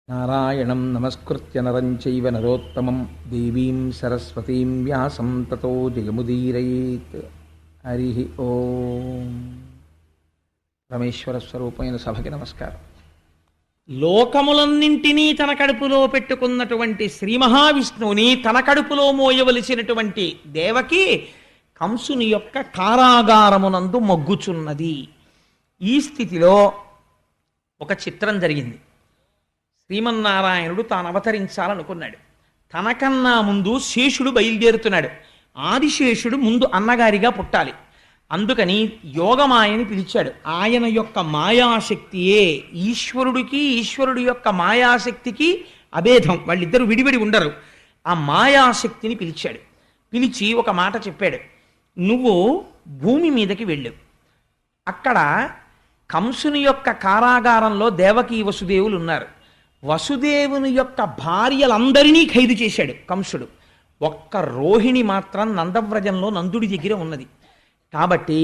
నారాయణం నమస్కృత్య నరం చైవ నరోత్తమం దేవీం సరస్వతీం వ్యాసం తతో జయముదీరయేత్. హరి ఓం. పరమేశ్వర స్వరూపమైన సభకి నమస్కారం. లోకములన్నింటినీ తన కడుపులో పెట్టుకున్నటువంటి శ్రీ మహావిష్ణువుని తన కడుపులో మోయవలసినటువంటి దేవకి కంసుని యొక్క కారాగారమునందు మొగ్గుచున్నది. ఈ స్థితిలో ఒక చిత్రం జరిగింది. శ్రీమన్నారాయణుడు తాను అవతరించాలనుకున్నాడు. తనకన్నా ముందు శేషుడు బయలుదేరుతున్నాడు. ఆదిశేషుడు ముందు అన్నగారిగా పుట్టాలి. అందుకని యోగమాయని పిలిచాడు. ఆయన యొక్క మాయాశక్తియే ఈశ్వరుడికి, ఈశ్వరుడి యొక్క మాయాశక్తికి అభేదం. వాళ్ళిద్దరూ విడివిడి ఉండరు. ఆ మాయాశక్తిని పిలిచాడు. పిలిచి ఒక మాట చెప్పాడు. నువ్వు భూమి మీదకి వెళ్ళు. అక్కడ కంసుని యొక్క కారాగారంలో దేవకీ వసుదేవులు ఉన్నారు. వసుదేవుని యొక్క భార్యలందరినీ ఖైదు చేశాడు కంసుడు. ఒక్క రోహిణి మాత్రం నందవ్రజంలో నందుడి దగ్గర ఉన్నది. కాబట్టి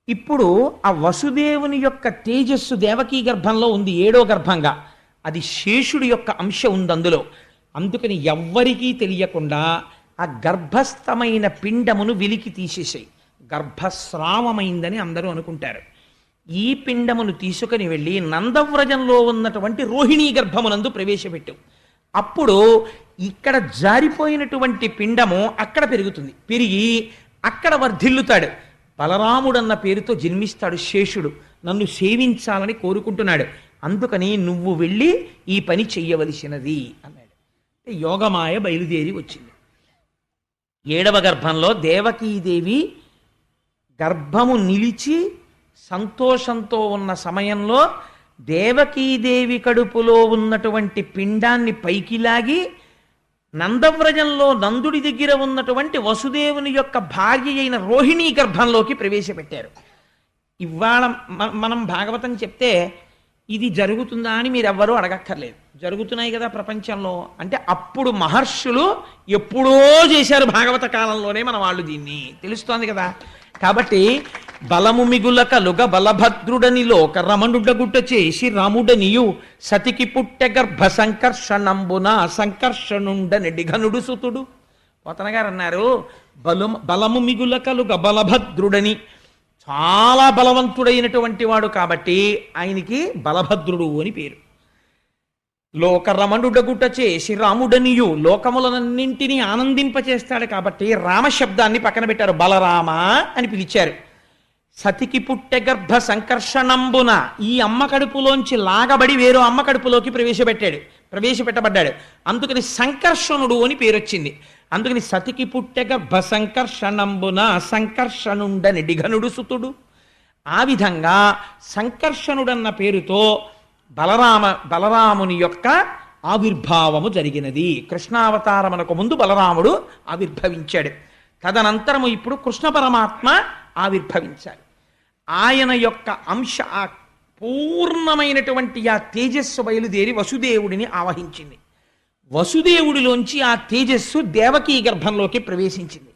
ఇప్పుడు ఆ వసుదేవుని యొక్క తేజస్సు దేవకీ గర్భంలో ఉంది, 7వ గర్భంగా. అది శేషుడి యొక్క అంశ ఉంది అందులో. అందుకని ఎవ్వరికీ తెలియకుండా ఆ గర్భస్థమైన పిండమును వెలికి తీసేసాయి. గర్భస్రావమైందని అందరూ అనుకుంటారు. ఈ పిండమును తీసుకుని వెళ్ళి నందవ్రజంలో ఉన్నటువంటి రోహిణీ గర్భమునందు ప్రవేశపెట్టు. అప్పుడు ఇక్కడ జారిపోయినటువంటి పిండము అక్కడ పెరుగుతుంది. పెరిగి అక్కడ వర్ధిల్లుతాడు. బలరాముడన్న పేరుతో జన్మిస్తాడు శేషుడు. నన్ను సేవించాలని కోరుకుంటున్నాడు. అందుకని నువ్వు వెళ్ళి ఈ పని చెయ్యవలసినది అన్నాడు. యోగమాయ బయలుదేరి వచ్చింది. 7వ గర్భంలో దేవకీదేవి గర్భము నిలిచి సంతోషంతో ఉన్న సమయంలో దేవకీదేవి కడుపులో ఉన్నటువంటి పిండాన్ని పైకి లాగి నందవ్రజంలో నందుడి దగ్గర ఉన్నటువంటి వసుదేవుని యొక్క భార్య అయిన రోహిణీ గర్భంలోకి ప్రవేశపెట్టారు. ఇవాళ మనం భాగవతం చెప్తే ఇది జరుగుతుందా అని మీరు ఎవ్వరూ అడగక్కర్లేదు. జరుగుతున్నాయి కదా ప్రపంచంలో. అంటే అప్పుడు మహర్షులు ఎప్పుడో చేశారు, భాగవత కాలంలోనే మన వాళ్ళు దీన్ని తెలుస్తోంది కదా. కాబట్టి బలము మిగుల కలుగ బలభద్రుడని లోక రమణుడగుట చేసి రాముడనియు సతికి పుట్టె గర్భ సంకర్షణంబున సంకర్షణుండనెడి ఘనుడు సుతుడు. పోతన గారు అన్నారు, బలము మిగుల కలుగ బలభద్రుడని, చాలా బలవంతుడైనటువంటి వాడు కాబట్టి ఆయనకి బలభద్రుడు అని పేరు. లోక రమణుడగుట చేసి రాముడనియు, లోకములనన్నింటినీ ఆనందింపచేస్తాడు కాబట్టి రామశబ్దాన్ని పక్కన పెట్టారు, బలరామ అని పిలిచారు. సతికి పుట్టె గర్భ సంకర్షణంబున, ఈ అమ్మ కడుపులోంచి లాగబడి వేరో అమ్మ కడుపులోకి ప్రవేశపెట్టబడ్డాడు. అందుకని సంకర్షణుడు అని పేరు వచ్చింది. అందుకని సతికి పుట్టె గర్భ సంకర్షణంబున సంకర్షణుండని డిఘనుడు సుతుడు. ఆ విధంగా సంకర్షణుడన్న పేరుతో బలరాముని యొక్క ఆవిర్భావము జరిగినది. కృష్ణావతారమునకు ముందు బలరాముడు ఆవిర్భవించాడు. తదనంతరము ఇప్పుడు కృష్ణ పరమాత్మ ఆవిర్భవించాలి. ఆయన యొక్క అంశ, ఆ పూర్ణమైనటువంటి ఆ తేజస్సు బయలుదేరి వసుదేవుడిని ఆవహించింది. వసుదేవుడిలోంచి ఆ తేజస్సు దేవకీ గర్భంలోకి ప్రవేశించింది.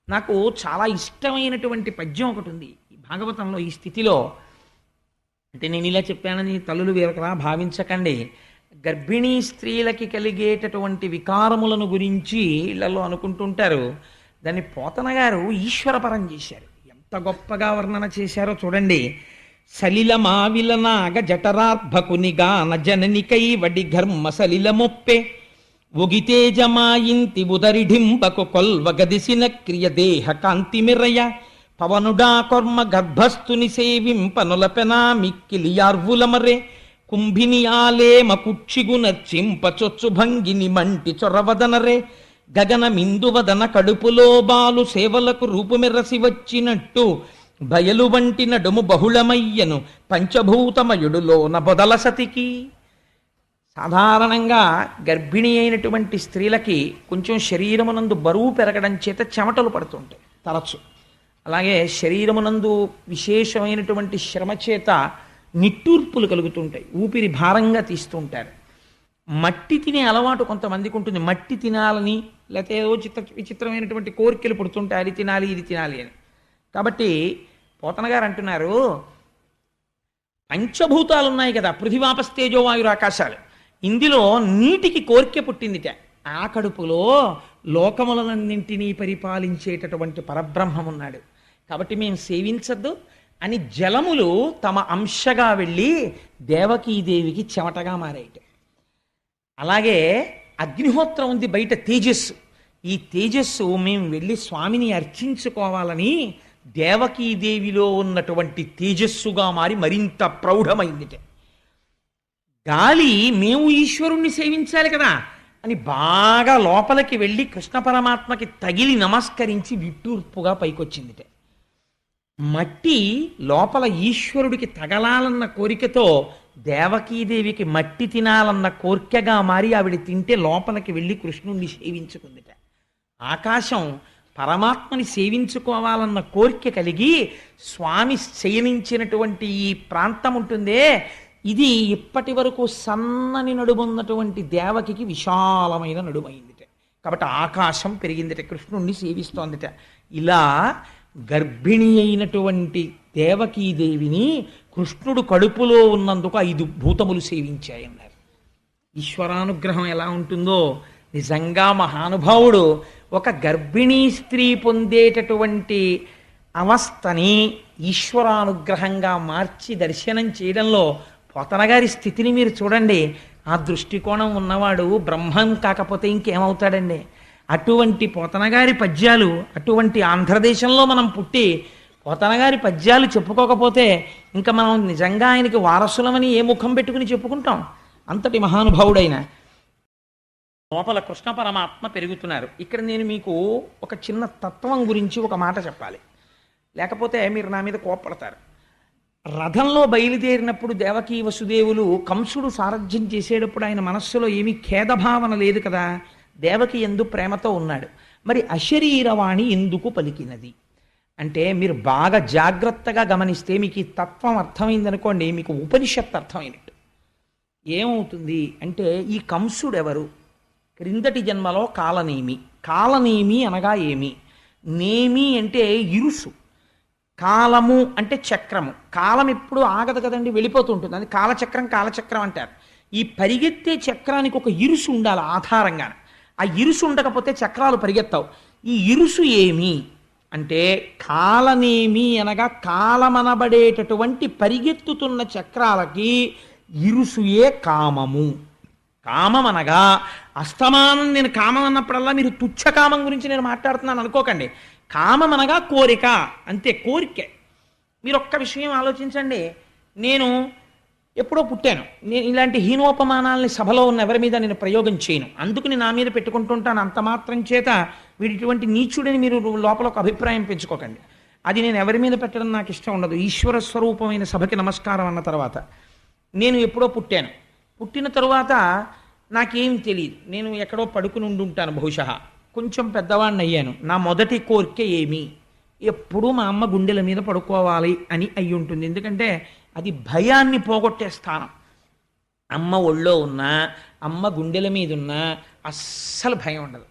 నాకు చాలా ఇష్టమైనటువంటి పద్యం ఒకటి ఉంది ఈ భాగవతంలో. ఈ స్థితిలో అంటే నేను ఇలా చెప్పానని తల్లులు వేరొకలా భావించకండి. గర్భిణీ స్త్రీలకి కలిగేటటువంటి వికారములను గురించి ఇళ్లలో అనుకుంటుంటారు. దాన్ని పోతన గారు ఈశ్వరపరం చేశారు. ఎంత గొప్పగా వర్ణన చేశారో చూడండి. సలిల మావిల నాగ జఠరార్భకునిగా నజననికై వడి ఘర్మ సలిల మొప్పే ఒగితేజమాయింతి ఉదరిఢింబకు కొల్వగదిసిన క్రియ దేహ కాంతిమిరయ పవనుడా కొర్మ గర్భస్థుని సేవింపనులపెనా మిక్కిలియార్వులమరే కుంభిని ఆలేమ కుక్షిగునర్చింప చొచ్చు భంగిని మంటి చొరవదనరే గగన మిందువదన కడుపులో బాలు సేవలకు రూపుమెరసి వచ్చినట్టు బయలు వంటి నడుము బహుళమయ్యను పంచభూతమయుడులోన బొదల సతికి. సాధారణంగా గర్భిణి అయినటువంటి స్త్రీలకి కొంచెం శరీరమునందు బరువు పెరగడం చేత చెమటలు పడుతుంటాయి తరచు. అలాగే శరీరమునందు విశేషమైనటువంటి శ్రమ చేత నిట్టూర్పులు కలుగుతుంటాయి, ఊపిరి భారంగా తీస్తుంటారు. మట్టి తినే అలవాటు కొంతమందికి ఉంటుంది. మట్టి తినాలని, లేకపోతే ఏదో విచిత్రమైనటువంటి కోరికలు పుడుతుంటాయి, అది తినాలి ఇది తినాలి అని. కాబట్టి పోతన గారు అంటున్నారు, పంచభూతాలు ఉన్నాయి కదా, పృథివాపస్తేజో వాయురు ఆకాశాలు. ఇందులో నీటికి కోరిక పుట్టిందిట. ఆ కడుపులో లోకములన్నింటినీ పరిపాలించేటటువంటి పరబ్రహ్మం ఉన్నాడు. కాబట్టి మేము సేవించద్దు అని జలములు తమ అంశగా వెళ్ళి దేవకీదేవికి చెమటగా మారాయిట. అలాగే అగ్నిహోత్రం ఉంది బయట, తేజస్సు. ఈ తేజస్సు మేము వెళ్ళి స్వామిని అర్చించుకోవాలని దేవకీదేవిలో ఉన్నటువంటి తేజస్సుగా మారి మరింత ప్రౌఢమైందిట. గాలి మేము ఈశ్వరుణ్ణి సేవించాలి కదా అని బాగా లోపలికి వెళ్ళి కృష్ణ పరమాత్మకి తగిలి నమస్కరించి విట్టూర్పుగా పైకొచ్చిందిట. మట్టి లోపల ఈశ్వరుడికి తగలాలన్న కోరికతో దేవకీదేవికి మట్టి తినాలన్న కోరికగా మారి ఆవిడ తింటే లోపలికి వెళ్ళి కృష్ణుణ్ణి సేవించుకుందిట. ఆకాశం పరమాత్మని సేవించుకోవాలన్న కోరిక కలిగి స్వామి శయనించినటువంటి ఈ ప్రాంతం ఉంటుందే, ఇది ఇప్పటి వరకు సన్నని నడుమున్నటువంటి దేవకికి విశాలమైన నడుమైందిట. కాబట్టి ఆకాశం పెరిగిందిట, కృష్ణుణ్ణి సేవిస్తోందిట. ఇలా గర్భిణి అయినటువంటి దేవకీదేవిని కృష్ణుడు కడుపులో ఉన్నందుకు 5 భూతములు సేవించాయన్నారు. ఈశ్వరానుగ్రహం ఎలా ఉంటుందో నిజంగా మహానుభావుడు ఒక గర్భిణీ స్త్రీ పొందేటటువంటి అవస్థని ఈశ్వరానుగ్రహంగా మార్చి దర్శనం చేయడంలో పోతనగారి స్థితిని మీరు చూడండి. ఆ దృష్టికోణం ఉన్నవాడు బ్రహ్మం కాకపోతే ఇంకేమవుతాడండి? అటువంటి పోతనగారి పద్యాలు, అటువంటి ఆంధ్రదేశంలో మనం పుట్టి పోతనగారి పద్యాలు చెప్పుకోకపోతే ఇంకా మనం నిజంగా ఆయనకి వారసులమని ఏ ముఖం పెట్టుకుని చెప్పుకుంటాం? అంతటి మహానుభావుడైన లోపల కృష్ణ పరమాత్మ పెరుగుతున్నారు. ఇక్కడ నేను మీకు ఒక చిన్న తత్వం గురించి ఒక మాట చెప్పాలి, లేకపోతే మీరు నా మీద కోప్పడతారు. రథంలో బయలుదేరినప్పుడు దేవకీ వసుదేవులు కంసుడు సారథ్యం చేసేటప్పుడు ఆయన మనస్సులో ఏమీ ఖేదభావన లేదు కదా, దేవకి ఎందు ప్రేమతో ఉన్నాడు. మరి అశరీరవాణి ఎందుకు పలికినది అంటే మీరు బాగా జాగ్రత్తగా గమనిస్తే మీకు ఈ తత్వం అర్థమైందనుకోండి, మీకు ఉపనిషత్తు అర్థమైనట్టు. ఏమవుతుంది అంటే ఈ కంసుడు ఎవరు? క్రిందటి జన్మలో కాలనేమి. కాలనేమి అనగా ఏమి? నేమి అంటే ఇరుసు, కాలము అంటే చక్రము. కాలం ఎప్పుడు ఆగదు కదండి, వెళ్ళిపోతూ ఉంటుంది. అది కాలచక్రం, కాలచక్రం అంటారు. ఈ పరిగెత్తే చక్రానికి ఒక ఇరుసు ఉండాలి ఆధారంగా. ఆ ఇరుసు ఉండకపోతే చక్రాలు పరిగెత్తావు. ఈ ఇరుసు ఏమి అంటే కాలనేమి అనగా కాలమనబడేటటువంటి పరిగెత్తుతున్న చక్రాలకి ఇరుసుయే కామము. కామం అనగా అస్తమానం నేను కామం అన్నప్పుడల్లా మీరు తుచ్చ కామం గురించి నేను మాట్లాడుతున్నాను అనుకోకండి. కామం అనగా కోరిక, అంతే, కోరికే. మీరు ఒక్క విషయం ఆలోచించండి. నేను ఎప్పుడో పుట్టాను, నేను ఇలాంటి హీనోపమానాలని సభలో ఉన్న ఎవరి మీద నేను ప్రయోగం చేయను, అందుకని నా మీద పెట్టుకుంటుంటాను. అంత మాత్రం చేత వీడిటువంటి నీచుడిని మీరు లోపల ఒక అభిప్రాయం పెంచుకోకండి. అది నేను ఎవరి మీద పెట్టడం నాకు ఇష్టం ఉండదు. ఈశ్వర స్వరూపమైన సభకి నమస్కారం అన్న తర్వాత నేను ఎప్పుడో పుట్టాను. పుట్టిన తరువాత నాకేం తెలియదు, నేను ఎక్కడో పడుకుని ఉండుంటాను బహుశా. కొంచెం పెద్దవాడిని అయ్యాను. నా మొదటి కోరిక ఏమి? ఎప్పుడూ మా అమ్మ గుండెల మీద పడుకోవాలి అని అయి ఉంటుంది. ఎందుకంటే అది భయాన్ని పోగొట్టే స్థానం. అమ్మ ఒళ్ళో ఉన్నా, అమ్మ గుండెల మీద ఉన్నా అస్సలు భయం ఉండదు.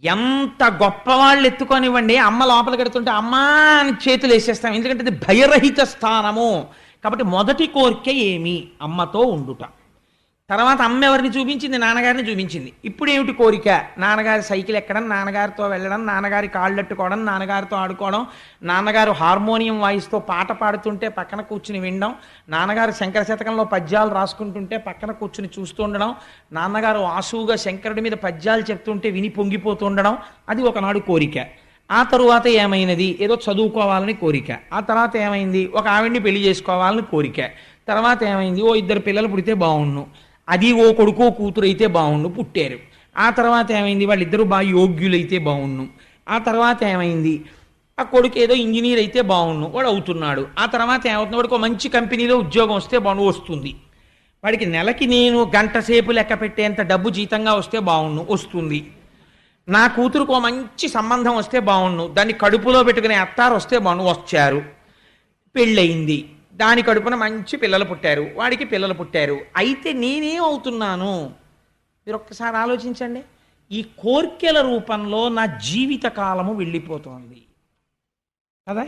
ఎంత గొప్పవాళ్ళు ఎత్తుకొనివ్వండి, అమ్మ లోపలికి ఎడుతుంటే అమ్మా అని చేతులు వేసేస్తాం, ఎందుకంటే అది భయరహిత స్థానము. కాబట్టి మొదటి కోరిక ఏమి? అమ్మతో ఉండుట. తర్వాత అమ్మ ఎవరిని చూపించింది? నాన్నగారిని చూపించింది. ఇప్పుడు ఏమిటి కోరిక? నాన్నగారి సైకిల్ ఎక్కడం, నాన్నగారితో వెళ్ళడం, నాన్నగారి కాళ్ళెట్టుకోవడం, నాన్నగారితో ఆడుకోవడం, నాన్నగారు హార్మోనియం వాయిస్తో పాట పాడుతుంటే పక్కన కూర్చుని వినడం, నాన్నగారు శంకర శతకంలో పద్యాలు రాసుకుంటుంటే పక్కన కూర్చుని చూస్తూ ఉండడం, నాన్నగారు ఆసువుగా శంకరుడి మీద పద్యాలు చెప్తుంటే విని పొంగిపోతూ ఉండడం. అది ఒకనాడు కోరిక. ఆ తరువాత ఏమైనది? ఏదో చదువుకోవాలని కోరిక. ఆ తర్వాత ఏమైంది? ఒక ఆవిడ్ని పెళ్లి చేసుకోవాలని కోరిక. తర్వాత ఏమైంది? ఓ 2 పిల్లలు పుడితే బాగుండు, అది ఓ కొడుకో కూతురు అయితే బాగుండు, పుట్టారు. ఆ తర్వాత ఏమైంది? వాళ్ళిద్దరూ బాగా యోగ్యులైతే బాగుండు. ఆ తర్వాత ఏమైంది? ఆ కొడుకు ఏదో ఇంజనీర్ అయితే బాగుండు, వాడు అవుతున్నాడు. ఆ తర్వాత ఏమవుతుంది? వాడికి ఒక మంచి కంపెనీలో ఉద్యోగం వస్తే బాగుండు, వస్తుంది. వాడికి నెలకి నేను గంట సేపు లెక్క పెట్టేంత డబ్బు జీతంగా వస్తే బాగుండు, వస్తుంది. నా కూతురుకు ఒక మంచి సంబంధం వస్తే బాగుండు, దాన్ని కడుపులో పెట్టుకునే అత్తారు వస్తే బాగుండు, వచ్చారు. పెళ్ళయింది, దాని కడుపున మంచి పిల్లలు పుట్టారు, వాడికి పిల్లలు పుట్టారు. అయితే నేనేమవుతున్నాను? మీరు ఒక్కసారి ఆలోచించండి. ఈ కోర్కెల రూపంలో నా జీవిత కాలము వెళ్ళిపోతోంది కదా.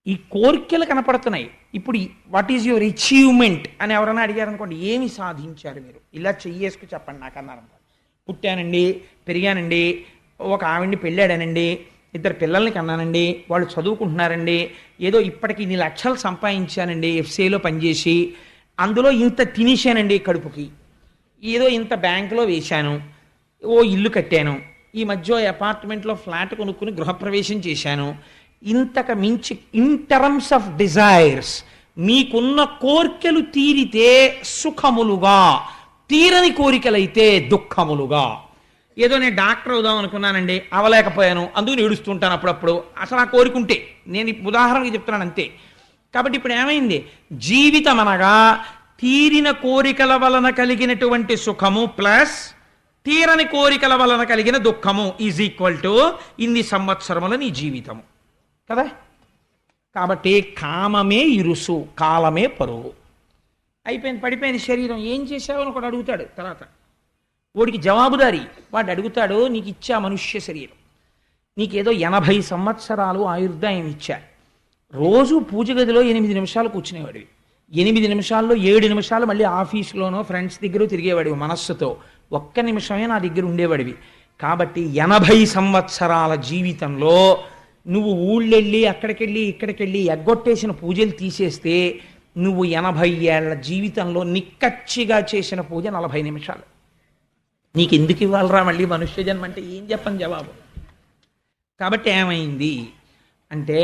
ఈ కోరికలు కనపడుతున్నాయి. ఇప్పుడు వాట్ ఈజ్ యువర్ అచీవ్మెంట్ అని ఎవరైనా అడిగారు అనుకోండి, ఏమి సాధించారు మీరు, ఇలా చెయ్యేసుకు చెప్పండి నాకు అన్నారు అనుకోండి. పుట్టానండి, పెరిగానండి, ఒక ఆవిడ్ని పెళ్ళాడానండి, 2 పిల్లల్ని కన్నానండి, వాళ్ళు చదువుకుంటున్నారండి, ఏదో ఇప్పటికి ఇన్ని లక్షలు సంపాదించానండి ఎఫ్సీలో పనిచేసి, అందులో ఇంత తినేశానండి కడుపుకి, ఏదో ఇంత బ్యాంకులో వేశాను, ఓ ఇల్లు కట్టాను, ఈ మధ్య అపార్ట్మెంట్లో ఫ్లాట్ కొనుక్కుని గృహప్రవేశం చేశాను, ఇంతకు మించి ఇన్ టర్మ్స్ ఆఫ్ డిజైర్స్ మీకున్న కోరికలు తీరితే సుఖములుగా, తీరని కోరికలైతే దుఃఖములుగా. ఏదో నేను డాక్టర్ అవుదాం అనుకున్నానండి, అవలేకపోయాను, అందుకు ఏడుస్తుంటాను అప్పుడప్పుడు, అసలు ఆ కోరికుంటే, నేను ఉదాహరణకి చెప్తున్నాను అంతే. కాబట్టి ఇప్పుడు ఏమైంది, జీవితం అనగా తీరిన కోరికల వలన కలిగినటువంటి సుఖము ప్లస్ తీరని కోరికల వలన కలిగిన దుఃఖము ఈజ్ ఈక్వల్ టు ఇన్ని సంవత్సరముల నీ జీవితము కదా. కాబట్టి కామమే ఇరుసు, కాలమే పరువు. అయిపోయింది, పడిపోయింది శరీరం, ఏం చేశావు అని ఒకడు అడుగుతాడు. తర్వాత వాడికి జవాబుదారి, వాడు అడుగుతాడు, నీకు ఇచ్చా మనుష్య శరీరం, నీకేదో 80 సంవత్సరాలు ఆయుర్దాయం ఇచ్చా, రోజు పూజ గదిలో 8 నిమిషాలు కూర్చునేవాడివి, 8 నిమిషాల్లో 7 నిమిషాలు మళ్ళీ ఆఫీసులోనో ఫ్రెండ్స్ దగ్గర తిరిగేవాడివి మనస్సుతో, 1 నిమిషమే నా దగ్గర ఉండేవాడివి. కాబట్టి 80 సంవత్సరాల జీవితంలో నువ్వు ఊళ్ళెళ్ళి అక్కడికెళ్ళి ఇక్కడికెళ్ళి ఎగ్గొట్టేసిన పూజలు తీసేస్తే నువ్వు 80 ఏళ్ల జీవితంలో నిక్కచ్చిగా చేసిన పూజ 40 నిమిషాలు. నీకు ఎందుకు ఇవ్వాలరా మళ్ళీ మనుష్య జన్మ అంటే ఏం చెప్పని జవాబు. కాబట్టి ఏమైంది అంటే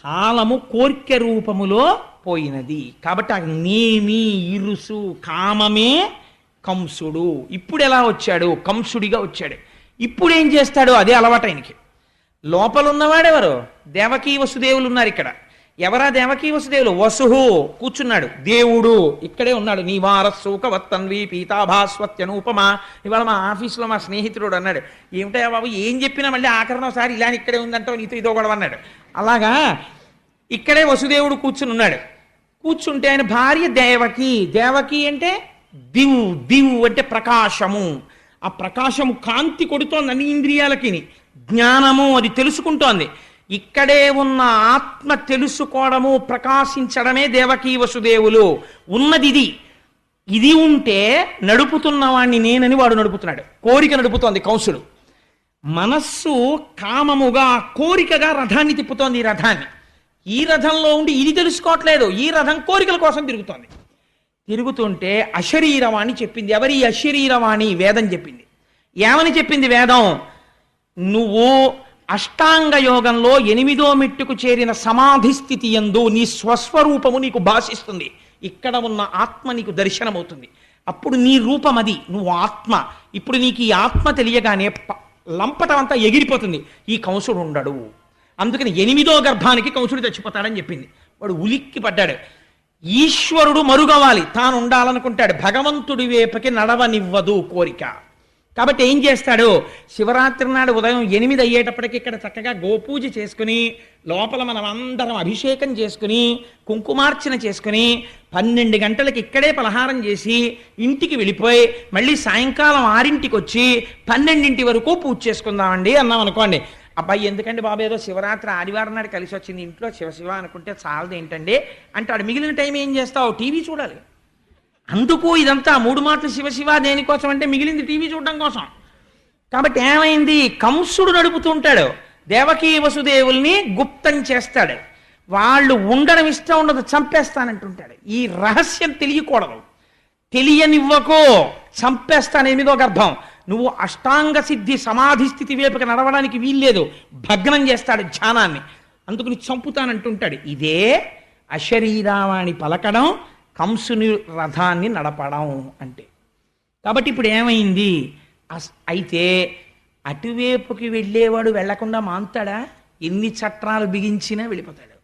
కాలము కోర్కె రూపములో పోయినది. కాబట్టి ఆ నేమి ఇరుసు కామమే కంసుడు. ఇప్పుడు ఎలా వచ్చాడు, కంసుడిగా వచ్చాడు. ఇప్పుడు ఏం చేస్తాడు, అదే అలవాటు ఆయనకి. లోపల ఉన్నవాడెవరు, దేవకీ వసుదేవులు ఉన్నారు ఇక్కడ. ఎవరా దేవకీ వసుదేవులు? వసుహు కూర్చున్నాడు, దేవుడు ఇక్కడే ఉన్నాడు. నీవారస్సూక వత్తన్వి పీతాభాస్వత్యనూపమా. ఇవాళ మా ఆఫీసులో మా స్నేహితుడు అన్నాడు, ఏమిటా బాబు ఏం చెప్పినా మళ్ళీ ఆఖరణ ఒకసారి ఇలా ఇక్కడే ఉందంటావు, నీతో ఇదో గొడవ అన్నాడు. అలాగా ఇక్కడే వసుదేవుడు కూర్చుని ఉన్నాడు. కూర్చుంటే ఆయన భార్య దేవకి. దేవకి అంటే దివ్, దివ్ అంటే ప్రకాశము. ఆ ప్రకాశము కాంతి కొడుతోంది అన్ని ఇంద్రియాలకి, జ్ఞానము అది తెలుసుకుంటోంది. ఇక్కడే ఉన్న ఆత్మ తెలుసుకోవడము ప్రకాశించడమే దేవకీ వసుదేవులు ఉన్నది. ఇది ఇది ఉంటే నడుపుతున్నవాణ్ణి నేనని వాడు నడుపుతున్నాడు. కోరిక నడుపుతోంది కంసుడు. మనస్సు కామముగా కోరికగా రథాన్ని తిప్పుతోంది. ఈ రథాన్ని, ఈ రథంలో ఉండి ఇది తెలుసుకోవట్లేదు, ఈ రథం కోరికల కోసం తిరుగుతోంది. తిరుగుతుంటే అశరీరవాణి చెప్పింది. ఎవరి అశరీరవాణి? వేదం చెప్పింది. ఏమని చెప్పింది వేదం? నువ్వు అష్టాంగ యోగంలో 8వ మెట్టుకు చేరిన సమాధి స్థితి యందు నీ స్వస్వరూపము నీకు భాషిస్తుంది. ఇక్కడ ఉన్న ఆత్మ నీకు దర్శనమవుతుంది. అప్పుడు నీ రూపం అది, నువ్వు ఆత్మ. ఇప్పుడు నీకు ఈ ఆత్మ తెలియగానే లంపటం అంతా ఎగిరిపోతుంది. ఈ కంసుడు ఉండడు. అందుకని 8వ గర్భానికి కంసుడు చచ్చిపోతాడని చెప్పింది. వాడు ఉలిక్కి పడ్డాడు. ఈశ్వరుడు మరుగవాలి, తాను ఉండాలనుకుంటాడు. భగవంతుడి వైపుకి నడవనివ్వదు కోరిక. కాబట్టి ఏం చేస్తాడు, శివరాత్రి నాడు ఉదయం 8 అయ్యేటప్పటికి ఇక్కడ చక్కగా గోపూజ చేసుకుని, లోపల మనం అందరం అభిషేకం చేసుకుని, కుంకుమార్చన చేసుకుని, 12 గంటలకి ఇక్కడే పలహారం చేసి ఇంటికి వెళ్ళిపోయి మళ్ళీ సాయంకాలం 6ంటికి వచ్చి 12 వరకు పూజ చేసుకుందామండి అన్నాం అనుకోండి. అబ్బాయి ఎందుకండి బాబు, ఏదో శివరాత్రి ఆదివారం నాడు కలిసి వచ్చింది, ఇంట్లో శివ అనుకుంటే చాలదు ఏంటండి అంటాడు. మిగిలిన టైం ఏం చేస్తావు? టీవీ చూడాలి. అందుకు ఇదంతా 3 మాటలు శివ దేనికోసం అంటే మిగిలింది టీవీ చూడడం కోసం. కాబట్టి ఏమైంది, కంసుడు నడుపుతుంటాడు. దేవకీ వసుదేవుల్ని గుప్తం చేస్తాడు. వాళ్ళు ఉండడం ఇష్టం ఉండదు, చంపేస్తానంటుంటాడు. ఈ రహస్యం తెలియకూడదు, తెలియనివ్వకో, చంపేస్తాను 8వ గర్భం. నువ్వు అష్టాంగ సిద్ధి సమాధి స్థితి వైపుకి నడవడానికి వీల్లేదు, భగ్నం చేస్తాడు ధ్యానాన్ని. అందుకుని చంపుతానంటుంటాడు. ఇదే అశరీరావాణి పలకడం, కంసుని రథాన్ని నడపడం అంటే. కాబట్టి ఇప్పుడు ఏమైంది, అయితే అటువైపుకి వెళ్ళేవాడు వెళ్లకుండా మాంతాడా? ఎన్ని చట్టాలు బిగించినా వెళ్ళిపోతాడు.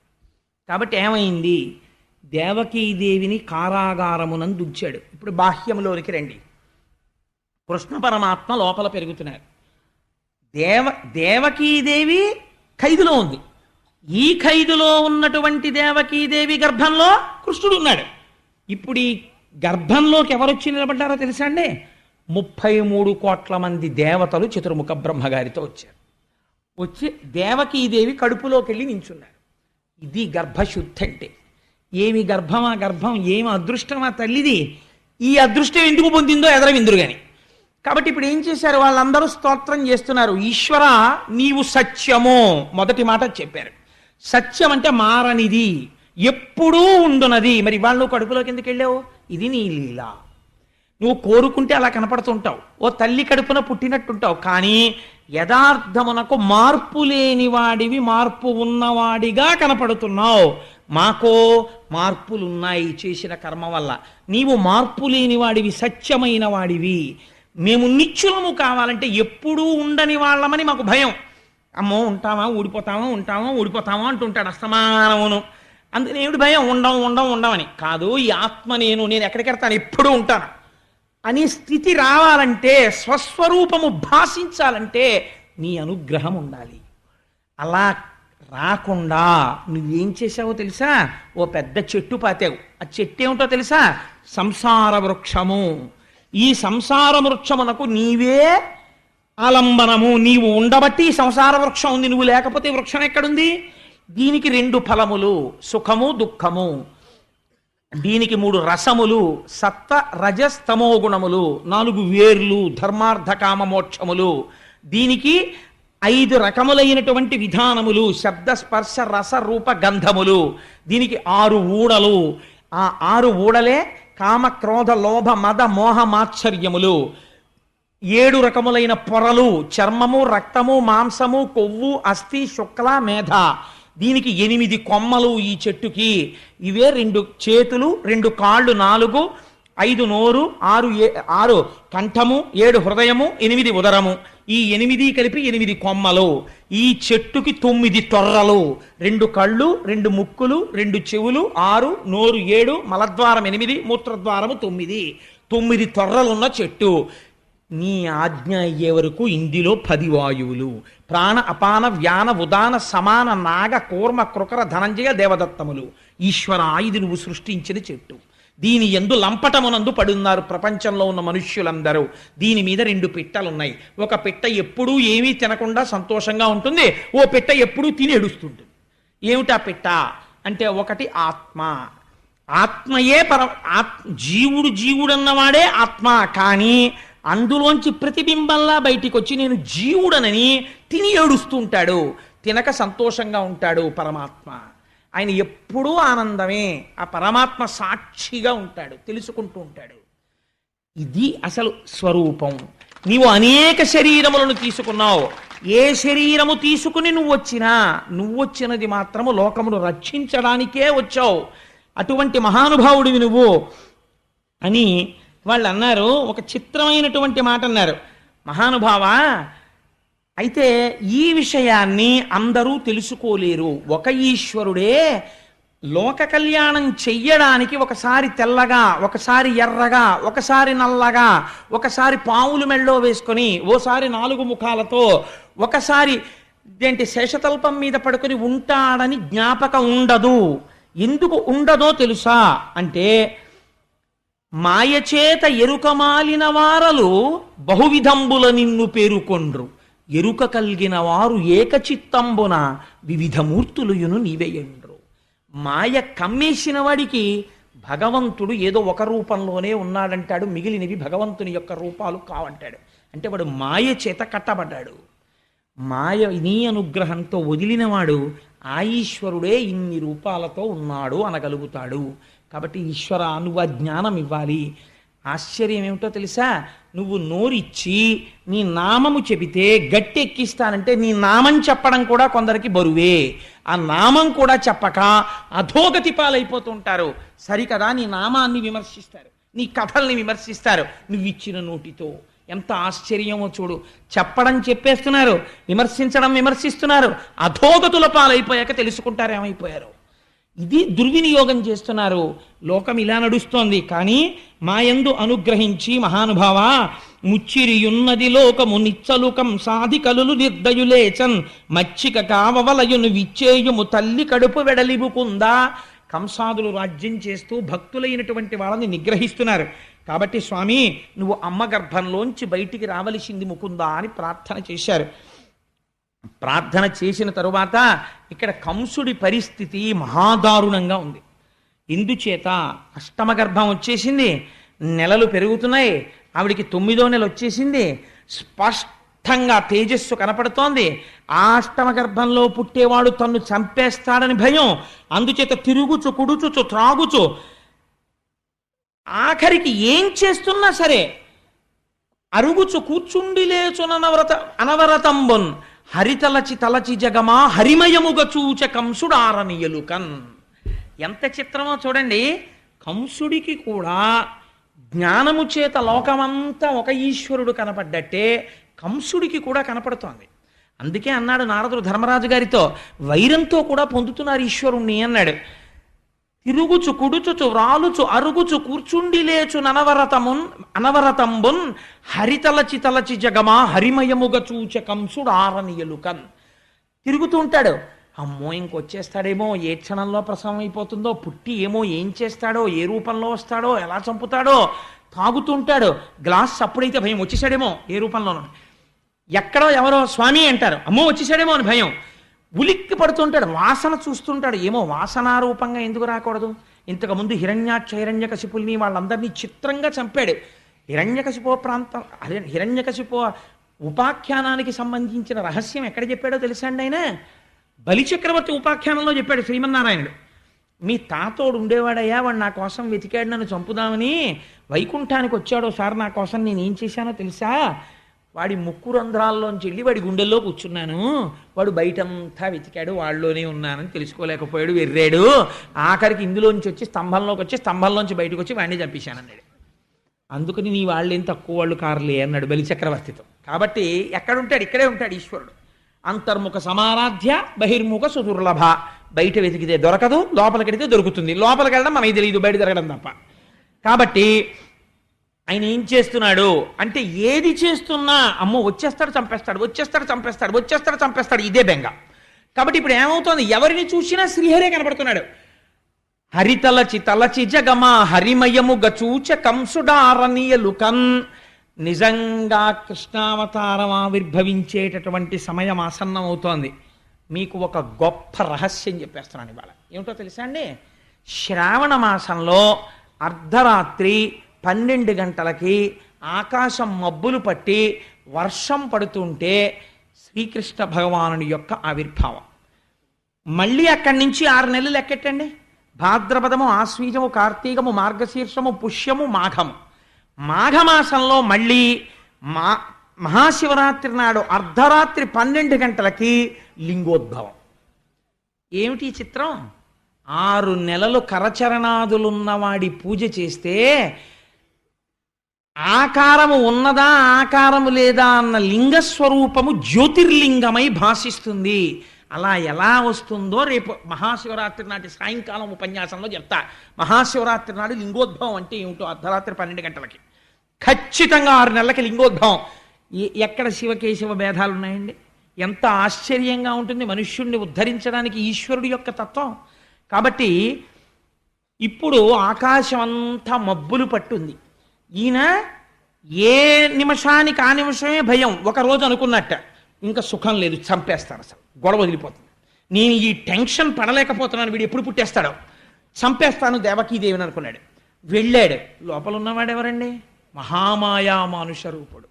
కాబట్టి ఏమైంది, దేవకీదేవిని కారాగారమునందు ఉంచాడు. ఇప్పుడు బాహ్యంలోనికి రండి. కృష్ణ పరమాత్మ లోపల పెరుగుతున్నారు. దేవకీదేవి ఖైదులో ఉంది. ఈ ఖైదులో ఉన్నటువంటి దేవకీదేవి గర్భంలో కృష్ణుడు ఉన్నాడు. ఇప్పుడు ఈ గర్భంలోకి ఎవరొచ్చి నిలబడ్డారో తెలుసా అండి? 33 కోట్ల మంది దేవతలు చతుర్ముఖ బ్రహ్మగారితో వచ్చారు. వచ్చి దేవకీదేవి కడుపులోకి వెళ్ళి నించున్నారు. ఇది గర్భశుద్ధి అంటే. ఏమి గర్భమా గర్భం, ఏమి అదృష్టమా తల్లిది, ఈ అదృష్టం ఎందుకు పొందిందో ఎదరవిందురు గాని. కాబట్టి ఇప్పుడు ఏం చేశారు, వాళ్ళందరూ స్తోత్రం చేస్తున్నారు. ఈశ్వర నీవు సత్యము, మొదటి మాట చెప్పారు. సత్యం అంటే మారనిది, ఎప్పుడూ ఉండునది. మరి వాళ్ళు కడుపులోకి ఎందుకు వెళ్ళావు? ఇది నీ లీల. నువ్వు కోరుకుంటే అలా కనపడుతుంటావు, ఓ తల్లి కడుపున పుట్టినట్టుంటావు. కానీ యథార్థమునకు మార్పు లేని వాడివి, మార్పు ఉన్నవాడిగా కనపడుతున్నావు. మాకో మార్పులున్నాయి చేసిన కర్మ వల్ల. నీవు మార్పు లేని వాడివి, సత్యమైన వాడివి. మేము నిత్యులము కావాలంటే ఎప్పుడూ ఉండని వాళ్ళమని మాకు భయం. అమ్మో ఉంటామా ఊడిపోతామా, ఉంటామా ఊడిపోతామా అంటుంటాడు అస్తమానమును. అందుకని ఏమిటి భయం? ఉండమని కాదు, ఈ ఆత్మ నేను ఎక్కడికెడతాను, ఎప్పుడూ ఉంటాను అనే స్థితి రావాలంటే, స్వస్వరూపము భాషించాలంటే నీ అనుగ్రహం ఉండాలి. అలా రాకుండా నువ్వేం చేసావో తెలుసా? ఓ పెద్ద చెట్టు పాతావు. ఆ చెట్టు ఏమిటో తెలుసా? సంసార వృక్షము. ఈ సంసార వృక్షమునకు నీవే ఆలంబనము. నీవు ఉండబట్టి ఈ సంసార వృక్షం ఉంది, నువ్వు లేకపోతే వృక్షం ఎక్కడుంది? దీనికి 2 ఫలములు, సుఖము దుఃఖము. దీనికి 3 రసములు, సత్వ రజస్తమో గుణములు. 4 వేర్లు, ధర్మార్థ కామ మోక్షములు. దీనికి 5 రకములైనటువంటి విధానములు, శబ్ద స్పర్శ రస రూప గంధములు. దీనికి 6 ఊడలు. ఆ 6 ఊడలే కామ క్రోధ లోభ మద మోహ మాత్సర్యములు. 7 రకములైన పొరలు, చర్మము రక్తము మాంసము కొవ్వు అస్థి శుక్ల మేధ. దీనికి 8 కొమ్మలు ఈ చెట్టుకి. ఇవే 2 చేతులు, 2 కాళ్ళు, 4, 5 నోరు, 6 కంఠము, 7 హృదయము, 8 ఉదరము. ఈ 8 కలిపి 8 కొమ్మలు. ఈ చెట్టుకి 9 తొర్రలు, 2 కళ్ళు, 2 ముక్కులు, 2 చెవులు, 6 నోరు 7 మలద్వారం 8 మూత్రద్వారము 9 తొర్రలున్న చెట్టు. నీ ఆజ్ఞ అయ్యే వరకు ఇందులో 10 వాయువులు, ప్రాణ అపాన వ్యాన ఉదాన సమాన నాగ కూర్మ కృకర ధనంజయ దేవదత్తములు. ఈశ్వర ఇది నువ్వు సృష్టించిన చెట్టు. దీని యందు లంపటమునందు పడున్నారు ప్రపంచంలో ఉన్న మనుష్యులందరూ. దీని మీద 2 పిట్టలున్నాయి. ఒక పిట్ట ఎప్పుడూ ఏమీ తినకుండా సంతోషంగా ఉంటుంది, ఓ పిట్ట ఎప్పుడూ తిని ఏడుస్తుంటుంది. ఏమిటా పిట్ట అంటే, ఒకటి ఆత్మ. ఆత్మయే జీవుడన్నవాడే ఆత్మ. కానీ అందులోంచి ప్రతిబింబంలా బయటికి వచ్చి నేను జీవుడనని తిని ఏడుస్తూ ఉంటాడు, తినక సంతోషంగా ఉంటాడు పరమాత్మ. ఆయన ఎప్పుడూ ఆనందమే. ఆ పరమాత్మ సాక్షిగా ఉంటాడు, తెలుసుకుంటూ ఉంటాడు. ఇది అసలు స్వరూపం. నీవు అనేక శరీరములను తీసుకున్నావు. ఏ శరీరము తీసుకుని నువ్వొచ్చినది మాత్రము లోకమును రక్షించడానికే వచ్చావు. అటువంటి మహానుభావుడివి నువ్వు అని వాళ్ళు అన్నారు. ఒక చిత్రమైనటువంటి మాట అన్నారు. మహానుభావా, అయితే ఈ విషయాన్ని అందరూ తెలుసుకోలేరు. ఒక ఈశ్వరుడే లోక కళ్యాణం చెయ్యడానికి ఒకసారి తెల్లగా, ఒకసారి ఎర్రగా, ఒకసారి నల్లగా, ఒకసారి పావులు మెళ్ళో వేసుకొని, ఓసారి 4 ముఖాలతో, ఒకసారి శేషతల్పం మీద పడుకొని ఉంటాడని జ్ఞాపకం ఉండదు. ఎందుకు ఉండదో తెలుసా అంటే, మాయచేత ఎరుకమాలిన వారలు బహువిధంబుల నిన్ను పేరుకొండ్రు, ఎరుక కలిగిన వారు ఏకచిత్తంబున వివిధ మూర్తులుయును నీవేయండ్రు. మాయ కమ్మేసిన వాడికి భగవంతుడు ఏదో ఒక రూపంలోనే ఉన్నాడంటాడు, మిగిలినవి భగవంతుని యొక్క రూపాలు కావంటాడు. అంటే వాడు మాయ చేత కట్టబడ్డాడు. మాయ నీ అనుగ్రహంతో వదిలినవాడు ఆ ఈశ్వరుడే ఇన్ని రూపాలతో ఉన్నాడు అనగలుగుతాడు. కాబట్టి ఈశ్వర నువ్వు ఆ జ్ఞానం ఇవ్వాలి. ఆశ్చర్యం ఏమిటో తెలుసా? నువ్వు నోరిచ్చి నీ నామము చెబితే గట్టి ఎక్కిస్తానంటే నీ నామం చెప్పడం కూడా కొందరికి బరువే. ఆ నామం కూడా చెప్పక అధోగతి పాలైపోతుంటారు. సరికదా నీ నామాన్ని విమర్శిస్తారు, నీ కథల్ని విమర్శిస్తారు నువ్విచ్చిన నోటితో. ఎంత ఆశ్చర్యమో చూడు. చెప్పడం చెప్పేస్తున్నారు, విమర్శిస్తున్నారు. అధోగతుల పాలైపోయాక తెలుసుకుంటారు ఏమైపోయారు. ఇది దుర్వినియోగం చేస్తున్నారు. లోకం ఇలా నడుస్తోంది. కానీ మాయందు అనుగ్రహించి మహానుభావ, ముచ్చిరియున్నది లోకము నిచ్చలుకం సాధి కలులు నిర్దయులేచన్ మచ్చిక కావవలయును విచ్చేయుము తల్లి కడుపు వెడలిబుకుందా. కంసాదులు రాజ్యం చేస్తూ భక్తులైనటువంటి వాళ్ళని నిగ్రహిస్తున్నారు. కాబట్టి స్వామి నువ్వు అమ్మ గర్భంలోంచి బయటికి రావలసింది ముకుందా అని ప్రార్థన చేశారు. ప్రార్థన చేసిన తరువాత ఇక్కడ కంసుడి పరిస్థితి మహాదారుణంగా ఉంది. ఇందుచేత అష్టమ గర్భం వచ్చేసింది, నెలలు పెరుగుతున్నాయి, ఆవిడికి 9వ నెల వచ్చేసింది, స్పష్టంగా తేజస్సు కనపడుతోంది. ఆ అష్టమ గర్భంలో పుట్టేవాడు తన్ను చంపేస్తాడని భయం. అందుచేత తిరుగుచు కుడుచుచు త్రాగుచు ఆఖరికి ఏం చేస్తున్నా సరే అరుగుచు కూర్చుండి లేచునవరత అనవరతంబొన్ హరితలచి తలచి జగమా హరిమయముగ చూచ కంసుడారనియలుకన్. ఎంత చిత్రమో చూడండి. కంసుడికి కూడా జ్ఞానము చేత లోకమంతా ఒక ఈశ్వరుడు కనపడ్డట్టే కంసుడికి కూడా కనపడుతోంది. అందుకే అన్నాడు నారదుడు ధర్మరాజు గారితో, వైరంతో కూడా పొందుతున్నారు ఈశ్వరుణ్ణి అన్నాడు. తిరుగుచు కుడుచుచు వ్రాలుచు అరుగుచు కూర్చుండి లేచు అనవరతంబున్ హరితలచి తలచి జగమా హరిమయముగ చూచ కంసుడు ఆరనియలుకన్. తిరుగుతూ ఉంటాడు. అమ్మో ఇంకొచ్చేస్తాడేమో, ఏ క్షణంలో ప్రసవం అయిపోతుందో, పుట్టి ఏమో ఏం చేస్తాడో, ఏ రూపంలో వస్తాడో, ఎలా చంపుతాడో. తాగుతుంటాడు, గ్లాస్ అప్పుడైతే భయం, వచ్చేసాడేమో ఏ రూపంలోనో. ఎక్కడో ఎవరో స్వామి అంటారు, అమ్మో వచ్చేసాడేమో అని భయం. ఉలిక్కి పడుతుంటాడు, వాసన చూస్తుంటాడు, ఏమో వాసనారూపంగా ఎందుకు రాకూడదు. ఇంతకుముందు హిరణ్యకశిపుల్ని వాళ్ళందరినీ చిత్రంగా చంపాడు. హిరణ్యకశిపో ప్రాంతం అదే హిరణ్యకశిపో ఉపాఖ్యానానికి సంబంధించిన రహస్యం ఎక్కడ చెప్పాడో తెలుసా అండి ఆయన? బలిచక్రవర్తి ఉపాఖ్యానంలో చెప్పాడు శ్రీమన్నారాయణుడు. మీ తాతోడు ఉండేవాడయ్యా, వాడు నా కోసం వెతికాడు నన్ను చంపుదామని, వైకుంఠానికి వచ్చాడో సార్ నా కోసం, నేను ఏం చేశానో తెలుసా? వాడి ముక్కు రంధ్రాల్లోంచి వెళ్ళి వాడి గుండెల్లో కూర్చున్నాను, వాడు బయటంతా వెతికాడు, వాళ్ళలోనే ఉన్నానని తెలుసుకోలేకపోయాడు, వెర్రాడు, ఆఖరికి ఇందులోంచి వచ్చి స్తంభంలోకి వచ్చి స్తంభంలోంచి బయటకు వచ్చి వాడిని చంపేశానన్నాడు. అందుకని నీ వాళ్ళేం తక్కువ వాళ్ళు కారులే అన్నాడు బలిచక్రవర్తితో. కాబట్టి ఎక్కడుంటాడు? ఇక్కడే ఉంటాడు ఈశ్వరుడు. అంతర్ముఖ సమారాధ్య బహిర్ముఖ సుదుర్లభ. బయట వెతికితే దొరకదు, లోపలికెడితే దొరుకుతుంది. లోపలికి వెళ్ళడం మనకి తెలియదు, బయట తిరగడం తప్ప. కాబట్టి ఆయన ఏం చేస్తున్నాడు అంటే, ఏది చేస్తున్నా అమ్మో వచ్చేస్తాడు చంపేస్తాడు, వచ్చేస్తాడు చంపేస్తాడు, వచ్చేస్తాడు చంపేస్తాడు, ఇదే బెంగ. కాబట్టి ఇప్పుడు ఏమవుతోంది, ఎవరిని చూసినా శ్రీహరే కనపడుతున్నాడు. హరితలచి తలచి జగమా హరిమయము గచూచ కంసుడారనీయలుకన్. నిజంగా కృష్ణావతారం ఆవిర్భవించేటటువంటి సమయం ఆసన్నం అవుతోంది. మీకు ఒక గొప్ప రహస్యం చెప్పేస్తున్నాను ఇవాళ. ఏమిటో తెలుసా అండి? శ్రావణ మాసంలో అర్ధరాత్రి 12 గంటలకి ఆకాశం మబ్బులు పట్టి వర్షం పడుతుంటే శ్రీకృష్ణ భగవానుడి యొక్క ఆవిర్భావం. మళ్ళీ అక్కడి నుంచి 6 నెలలు లెక్కెట్టండి. భాద్రపదము, ఆశ్వీజము, కార్తీకము, మార్గశీర్షము, పుష్యము, మాఘము. మాఘమాసంలో మళ్ళీ మహాశివరాత్రి నాడు అర్ధరాత్రి 12 గంటలకి లింగోద్భవం. ఏమిటి చిత్రం? 6 నెలలు కరచరణాదులున్నవాడి పూజ చేస్తే ఆకారము ఉన్నదా ఆకారము లేదా అన్న లింగస్వరూపము జ్యోతిర్లింగమై భాషిస్తుంది. అలా ఎలా వస్తుందో రేపు మహాశివరాత్రి నాటి సాయంకాలం ఉపన్యాసంలో చెప్తా. మహాశివరాత్రి నాడు లింగోద్భవం అంటే ఏమిటో అర్ధరాత్రి 12 గంటలకి ఖచ్చితంగా 6 నెలలకి లింగోద్భవం. ఎక్కడ శివకేశవ భేదాలు ఉన్నాయండి? ఎంత ఆశ్చర్యంగా ఉంటుంది మనుష్యుణ్ణి ఉద్ధరించడానికి ఈశ్వరుడి యొక్క తత్వం. కాబట్టి ఇప్పుడు ఆకాశం అంతా మబ్బులు పట్టుంది. ఈయన ఏ నిమిషానికి ఆ నిమిషమే భయం. ఒకరోజు అనుకున్నట్ట ఇంకా సుఖం లేదు, చంపేస్తాను, అసలు గొడవ వదిలిపోతుంది, నేను ఈ టెన్షన్ పడలేకపోతున్నాను, వీడు ఎప్పుడు పుట్టేస్తాడో, చంపేస్తాను దేవకీదేవిని అనుకున్నాడు. వెళ్ళాడు. లోపల ఉన్నవాడు ఎవరండి? మహామాయా మానుష రూపుడు.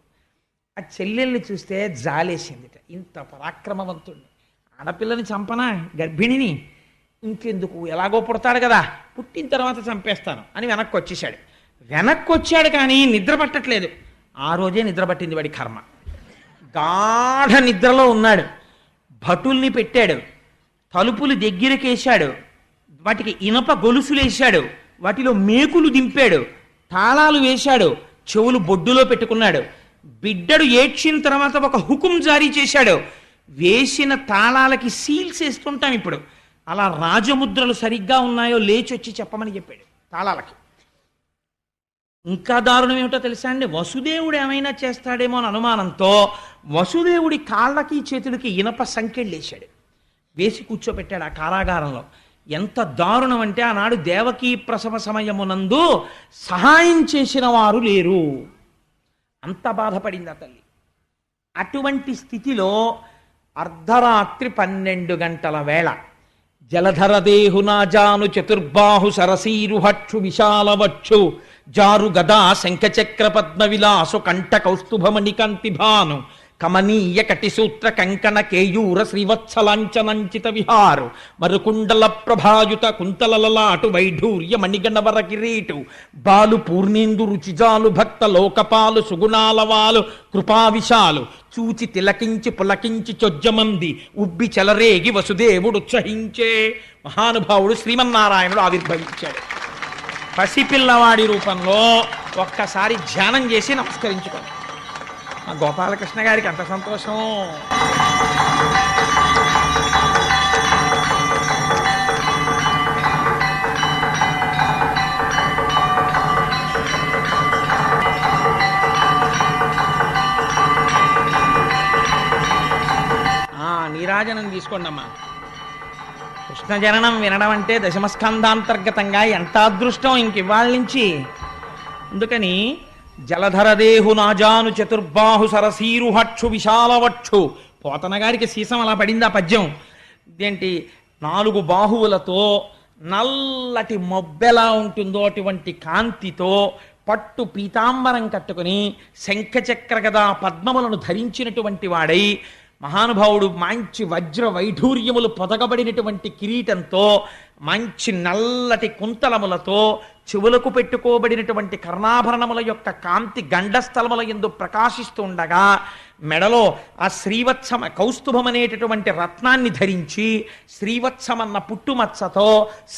ఆ చెల్లెల్ని చూస్తే జాలేసిందిట. ఇంత పరాక్రమవంతుడిని, ఆడపిల్లని చంపనా, గర్భిణిని, ఇంకెందుకు, ఎలాగో పుడతాడు కదా, పుట్టిన తర్వాత చంపేస్తాను అని వెనక్కి వచ్చేసాడు. వెనక్కి వచ్చాడు కానీ నిద్ర పట్టట్లేదు. ఆ రోజే నిద్ర పట్టింది వాడి కర్మ. గాఢ నిద్రలో ఉన్నాడు. భటుల్ని పెట్టాడు, తలుపులు దగ్గరకేశాడు, వాటికి ఇనప గొలుసులేశాడు, వాటిలో మేకులు దింపాడు, తాళాలు వేశాడు, చెవులు బొడ్డులో పెట్టుకున్నాడు. బిడ్డడు ఏడ్చిన తర్వాత ఒక హుకుం జారీ చేశాడు. వేసిన తాళాలకి సీల్స్ వేస్తుంటాం ఇప్పుడు, అలా రాజముద్రలు సరిగ్గా ఉన్నాయో లేచొచ్చి చెప్పమని చెప్పాడు తాళాలకి. ఇంకా దారుణం ఏమిటో తెలుసా అండి? వసుదేవుడు ఏమైనా చేస్తాడేమో అని అనుమానంతో వసుదేవుడి కాళ్ళకి చేతులకి ఇనప సంకెళ్ళు వేశాడు, వేసి కూర్చోపెట్టాడు ఆ కారాగారంలో. ఎంత దారుణం అంటే, ఆనాడు దేవకీ ప్రసవ సమయమునందు సహాయం చేసిన వారు లేరు, అంత బాధపడింది ఆ తల్లి. అటువంటి స్థితిలో అర్ధరాత్రి 12 గంటల వేళ జలధరదేహునాజాను చతుర్బాహు సరసీరుహక్షు విశాలవక్షు జారు గదా శంఖచక్ర పద్మ విలాసు కంఠ కౌస్తుభమణి కంతిభాను కమనీయ కటిసూత్ర కంకణ కేయూర శ్రీవత్సలాంచనంచిత విహారు మరుకుండల ప్రభాయుత కుంతలలలాటు వైఢూర్య మణిగణవర కిరీటు బాలు పూర్ణేందు రుచిజాలు భక్త లోకపాలు సుగుణాలవాలు కృపావిశాలు చూచి తిలకించి పులకించి చొజ్జమంది ఉబ్బి చెలరేగి వసుదేవుడు ఉత్సహించే. మహానుభావుడు శ్రీమన్నారాయణుడు ఆవిర్భవించాడు. పసిపిల్లవాడి రూపంలో ఒక్కసారి ధ్యానం చేసి నమస్కరించుకోండి. మా గోపాలకృష్ణ గారికి అంత సంతోషం. నీరాజనం తీసుకోండి అమ్మా. కృష్ణ జననం వినడం అంటే దశమస్కంధాంతర్గతంగా ఎంత అదృష్టం ఇంక ఇవాళ నుంచి. అందుకని జలధరదేహు నాజాను చతుర్బాహు సరసీరుహక్షు విశాలవక్షు. పోతన గారికి సీసం అలా పడింది ఆ పద్యం. ఇదేంటి 4 బాహువులతో నల్లటి మొబ్బెలా ఉంటుందో అటువంటి కాంతితో పట్టు పీతాంబరం కట్టుకుని శంఖచక్ర గదా పద్మములను ధరించినటువంటి వాడై మహానుభావుడు మంచి వజ్ర వైఢూర్యములు పొదగబడినటువంటి కిరీటంతో మంచి నల్లటి కుంతలములతో చెవులకు పెట్టుకోబడినటువంటి కర్ణాభరణముల యొక్క కాంతి గండస్థలముల యందు ప్రకాశిస్తూ ఉండగా మెడలో ఆ శ్రీవత్సమ కౌస్తుభం అనేటటువంటి రత్నాన్ని ధరించి శ్రీవత్సమన్న పుట్టుమచ్చతో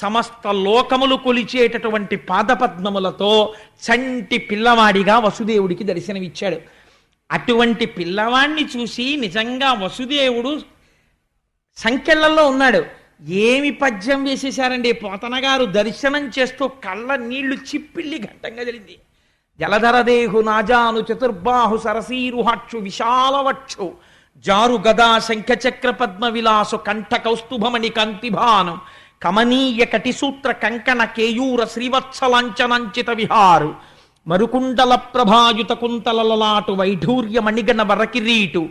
సమస్త లోకములు కొలిచేటటువంటి పాదపద్మములతో చంటి పిల్లవాడిగా వసుదేవుడికి దర్శనమిచ్చాడు. అటువంటి పిల్లవాణ్ణి చూసి నిజంగా వసుదేవుడు సంకెళ్లలో ఉన్నాడు. ఏమి పద్యం వేసేశారండి. పోతన గారు దర్శనం చేస్తూ కళ్ళ నీళ్లు చిప్పిళ్ళి ఘట్టంగా జరిగింది. జలధరదేహు నాజాను చతుర్బాహు సరసీరుహక్షు విశాలవక్షు జారు గదా శంఖచక్ర పద్మ విలాసు కంఠ కౌస్తుభమణి కంతిభాను కమనీయ కటిసూత్ర కంకణ కేయూర శ్రీవత్సలాంచనంచిత విహారు మరుకుండల ప్రభాయుత కుంతలలలాటు వైఢూర్య మణిగణ వరకిరీటు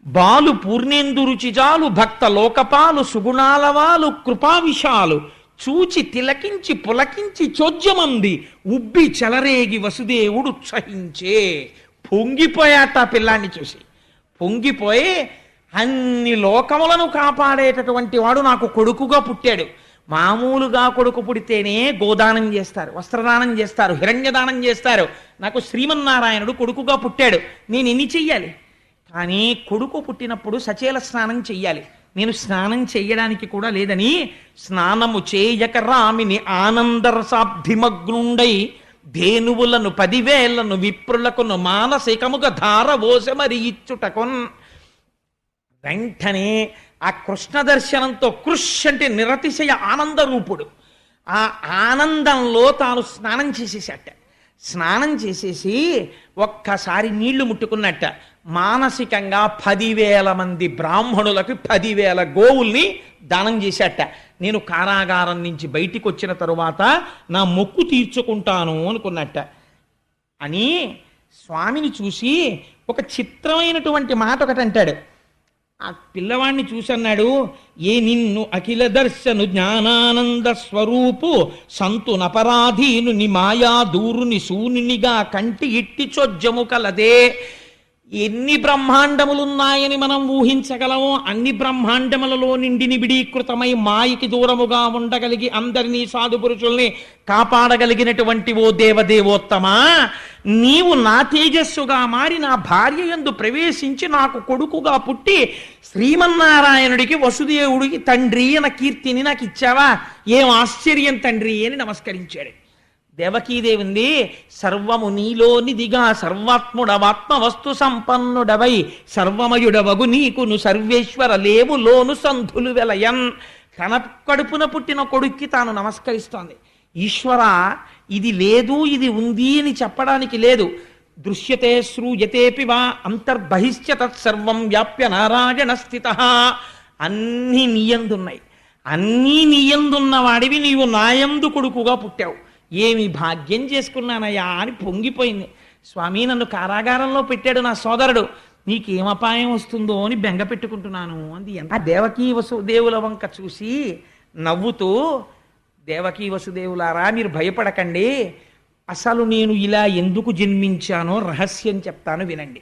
బాలు పూర్ణేందు రుచిజాలు భక్త లోకపాలు సుగుణాలవాలు కృపావిశాలు చూచి తిలకించి పులకించి చోద్యమంది ఉబ్బి చెలరేగి వసుదేవుడు ఉత్సహించే. పొంగిపోయాట పిల్లాన్ని చూసి. పొంగిపోయి అన్ని లోకములను కాపాడేటటువంటి వాడు నాకు కొడుకుగా పుట్టాడు. మామూలుగా కొడుకు పుడితేనే గోదానం చేస్తారు, వస్త్రదానం చేస్తారు, హిరణ్యదానం చేస్తారు. నాకు శ్రీమన్నారాయణుడు కొడుకుగా పుట్టాడు. నేను ఎన్ని చెయ్యాలి? కానీ కొడుకు పుట్టినప్పుడు సచేల స్నానం చెయ్యాలి. నేను స్నానం చెయ్యడానికి కూడా లేదని స్నానము చేయక రామిని ఆనందరసాబ్ధిమగ్నుండై ధేనువులను 10,000 విప్రులకును మానసికముగా ధారవోసమరి ఇచ్చుటకొన్. వెంటనే ఆ కృష్ణ దర్శనంతో కృష్ అంటే నిరతిశయ ఆనంద రూపుడు. ఆ ఆనందంలో తాను స్నానం చేసేసట. స్నానం చేసేసి ఒక్కసారి నీళ్లు ముట్టుకున్నట్ట. మానసికంగా 10,000 మంది బ్రాహ్మణులకు 10,000 గోవుల్ని దానం చేశాట. నేను కారాగారం నుంచి బయటికి వచ్చిన తరువాత నా మొక్కు తీర్చుకుంటాను అనుకున్నట్ట. అని స్వామిని చూసి ఒక చిత్రమైనటువంటి మాట ఒకటి అంటాడు. ఆ పిల్లవాడిని చూసన్నాడు, ఏ నిన్ను అఖిల దర్శను జ్ఞానానంద స్వరూపు సంతు నపరాధీను ని మాయా దూరుని శూనినిగా కంటి ఇట్టి చొజ్జము కలదే. ఎన్ని బ్రహ్మాండములున్నాయని మనం ఊహించగలమో అన్ని బ్రహ్మాండములలో నిండి నిబిడీకృతమై మాయకి దూరముగా ఉండగలిగి అందరినీ సాధు పురుషుల్ని కాపాడగలిగినటువంటి ఓ దేవదేవోత్తమా, నీవు నా తేజస్సుగా మారి నా భార్య యందు ప్రవేశించి నాకు కొడుకుగా పుట్టి శ్రీమన్నారాయణుడికి వసుదేవుడికి తండ్రి అన్న కీర్తిని నాకు ఇచ్చావా? ఏం ఆశ్చర్యం తండ్రి అని నమస్కరించాడు. దేవకీదేవింది, సర్వము నీలోనిదిగా సర్వాత్ముడవాత్మ వస్తు సంపన్నుడవై సర్వమయుడవగు నీకును సర్వేశ్వర లేవులోను సంధులు వెలయన్. తన కడుపున పుట్టిన కొడుక్కి తాను నమస్కరిస్తోంది. ఈశ్వర, ఇది లేదు ఇది ఉంది అని చెప్పడానికి లేదు. దృశ్యతే శ్రూయతేపి వా అంతర్బహిశ్చ తత్సర్వం వ్యాప్య నారాయణ స్థిత. అన్నీ నీయందున్నాయి. అన్నీ నీయందున్న వాడివి నీవు నాయందు కొడుకుగా పుట్టావు. ఏమి భాగ్యం చేసుకున్నానయ్యా అని పొంగిపోయింది. స్వామి, నన్ను కారాగారంలో పెట్టాడు నా సోదరుడు, నీకేం అపాయం వస్తుందో అని బెంగ పెట్టుకుంటున్నాను అంది. ఆ దేవకీ వసుదేవుల వంక చూసి నవ్వుతూ, దేవకీ వసుదేవులారా మీరు భయపడకండి, అసలు నేను ఇలా ఎందుకు జన్మించానో రహస్యం చెప్తాను వినండి.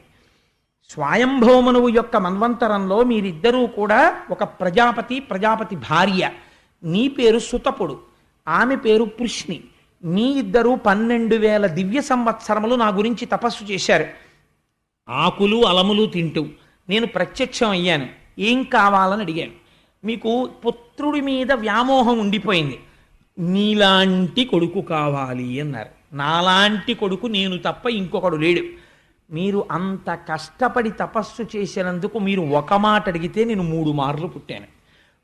స్వయంభౌమనువు యొక్క మన్వంతరంలో మీరిద్దరూ కూడా ఒక ప్రజాపతి భార్య. నీ పేరు సుతపుడు, ఆమె పేరు పృష్ణి. మీ ఇద్దరూ 12,000 దివ్య సంవత్సరములు నా గురించి తపస్సు చేశారు. ఆకులు అలములు తింటూ నేను ప్రత్యక్షం అయ్యాను. ఏం కావాలని అడిగాను. మీకు పుత్రుడి మీద వ్యామోహం ఉండిపోయింది, నీలాంటి కొడుకు కావాలి అన్నారు. నాలాంటి కొడుకు నేను తప్ప ఇంకొకడు లేడు. మీరు అంత కష్టపడి తపస్సు చేసినందుకు మీరు ఒక మాట అడిగితే నేను 3 మార్లు పుట్టాను.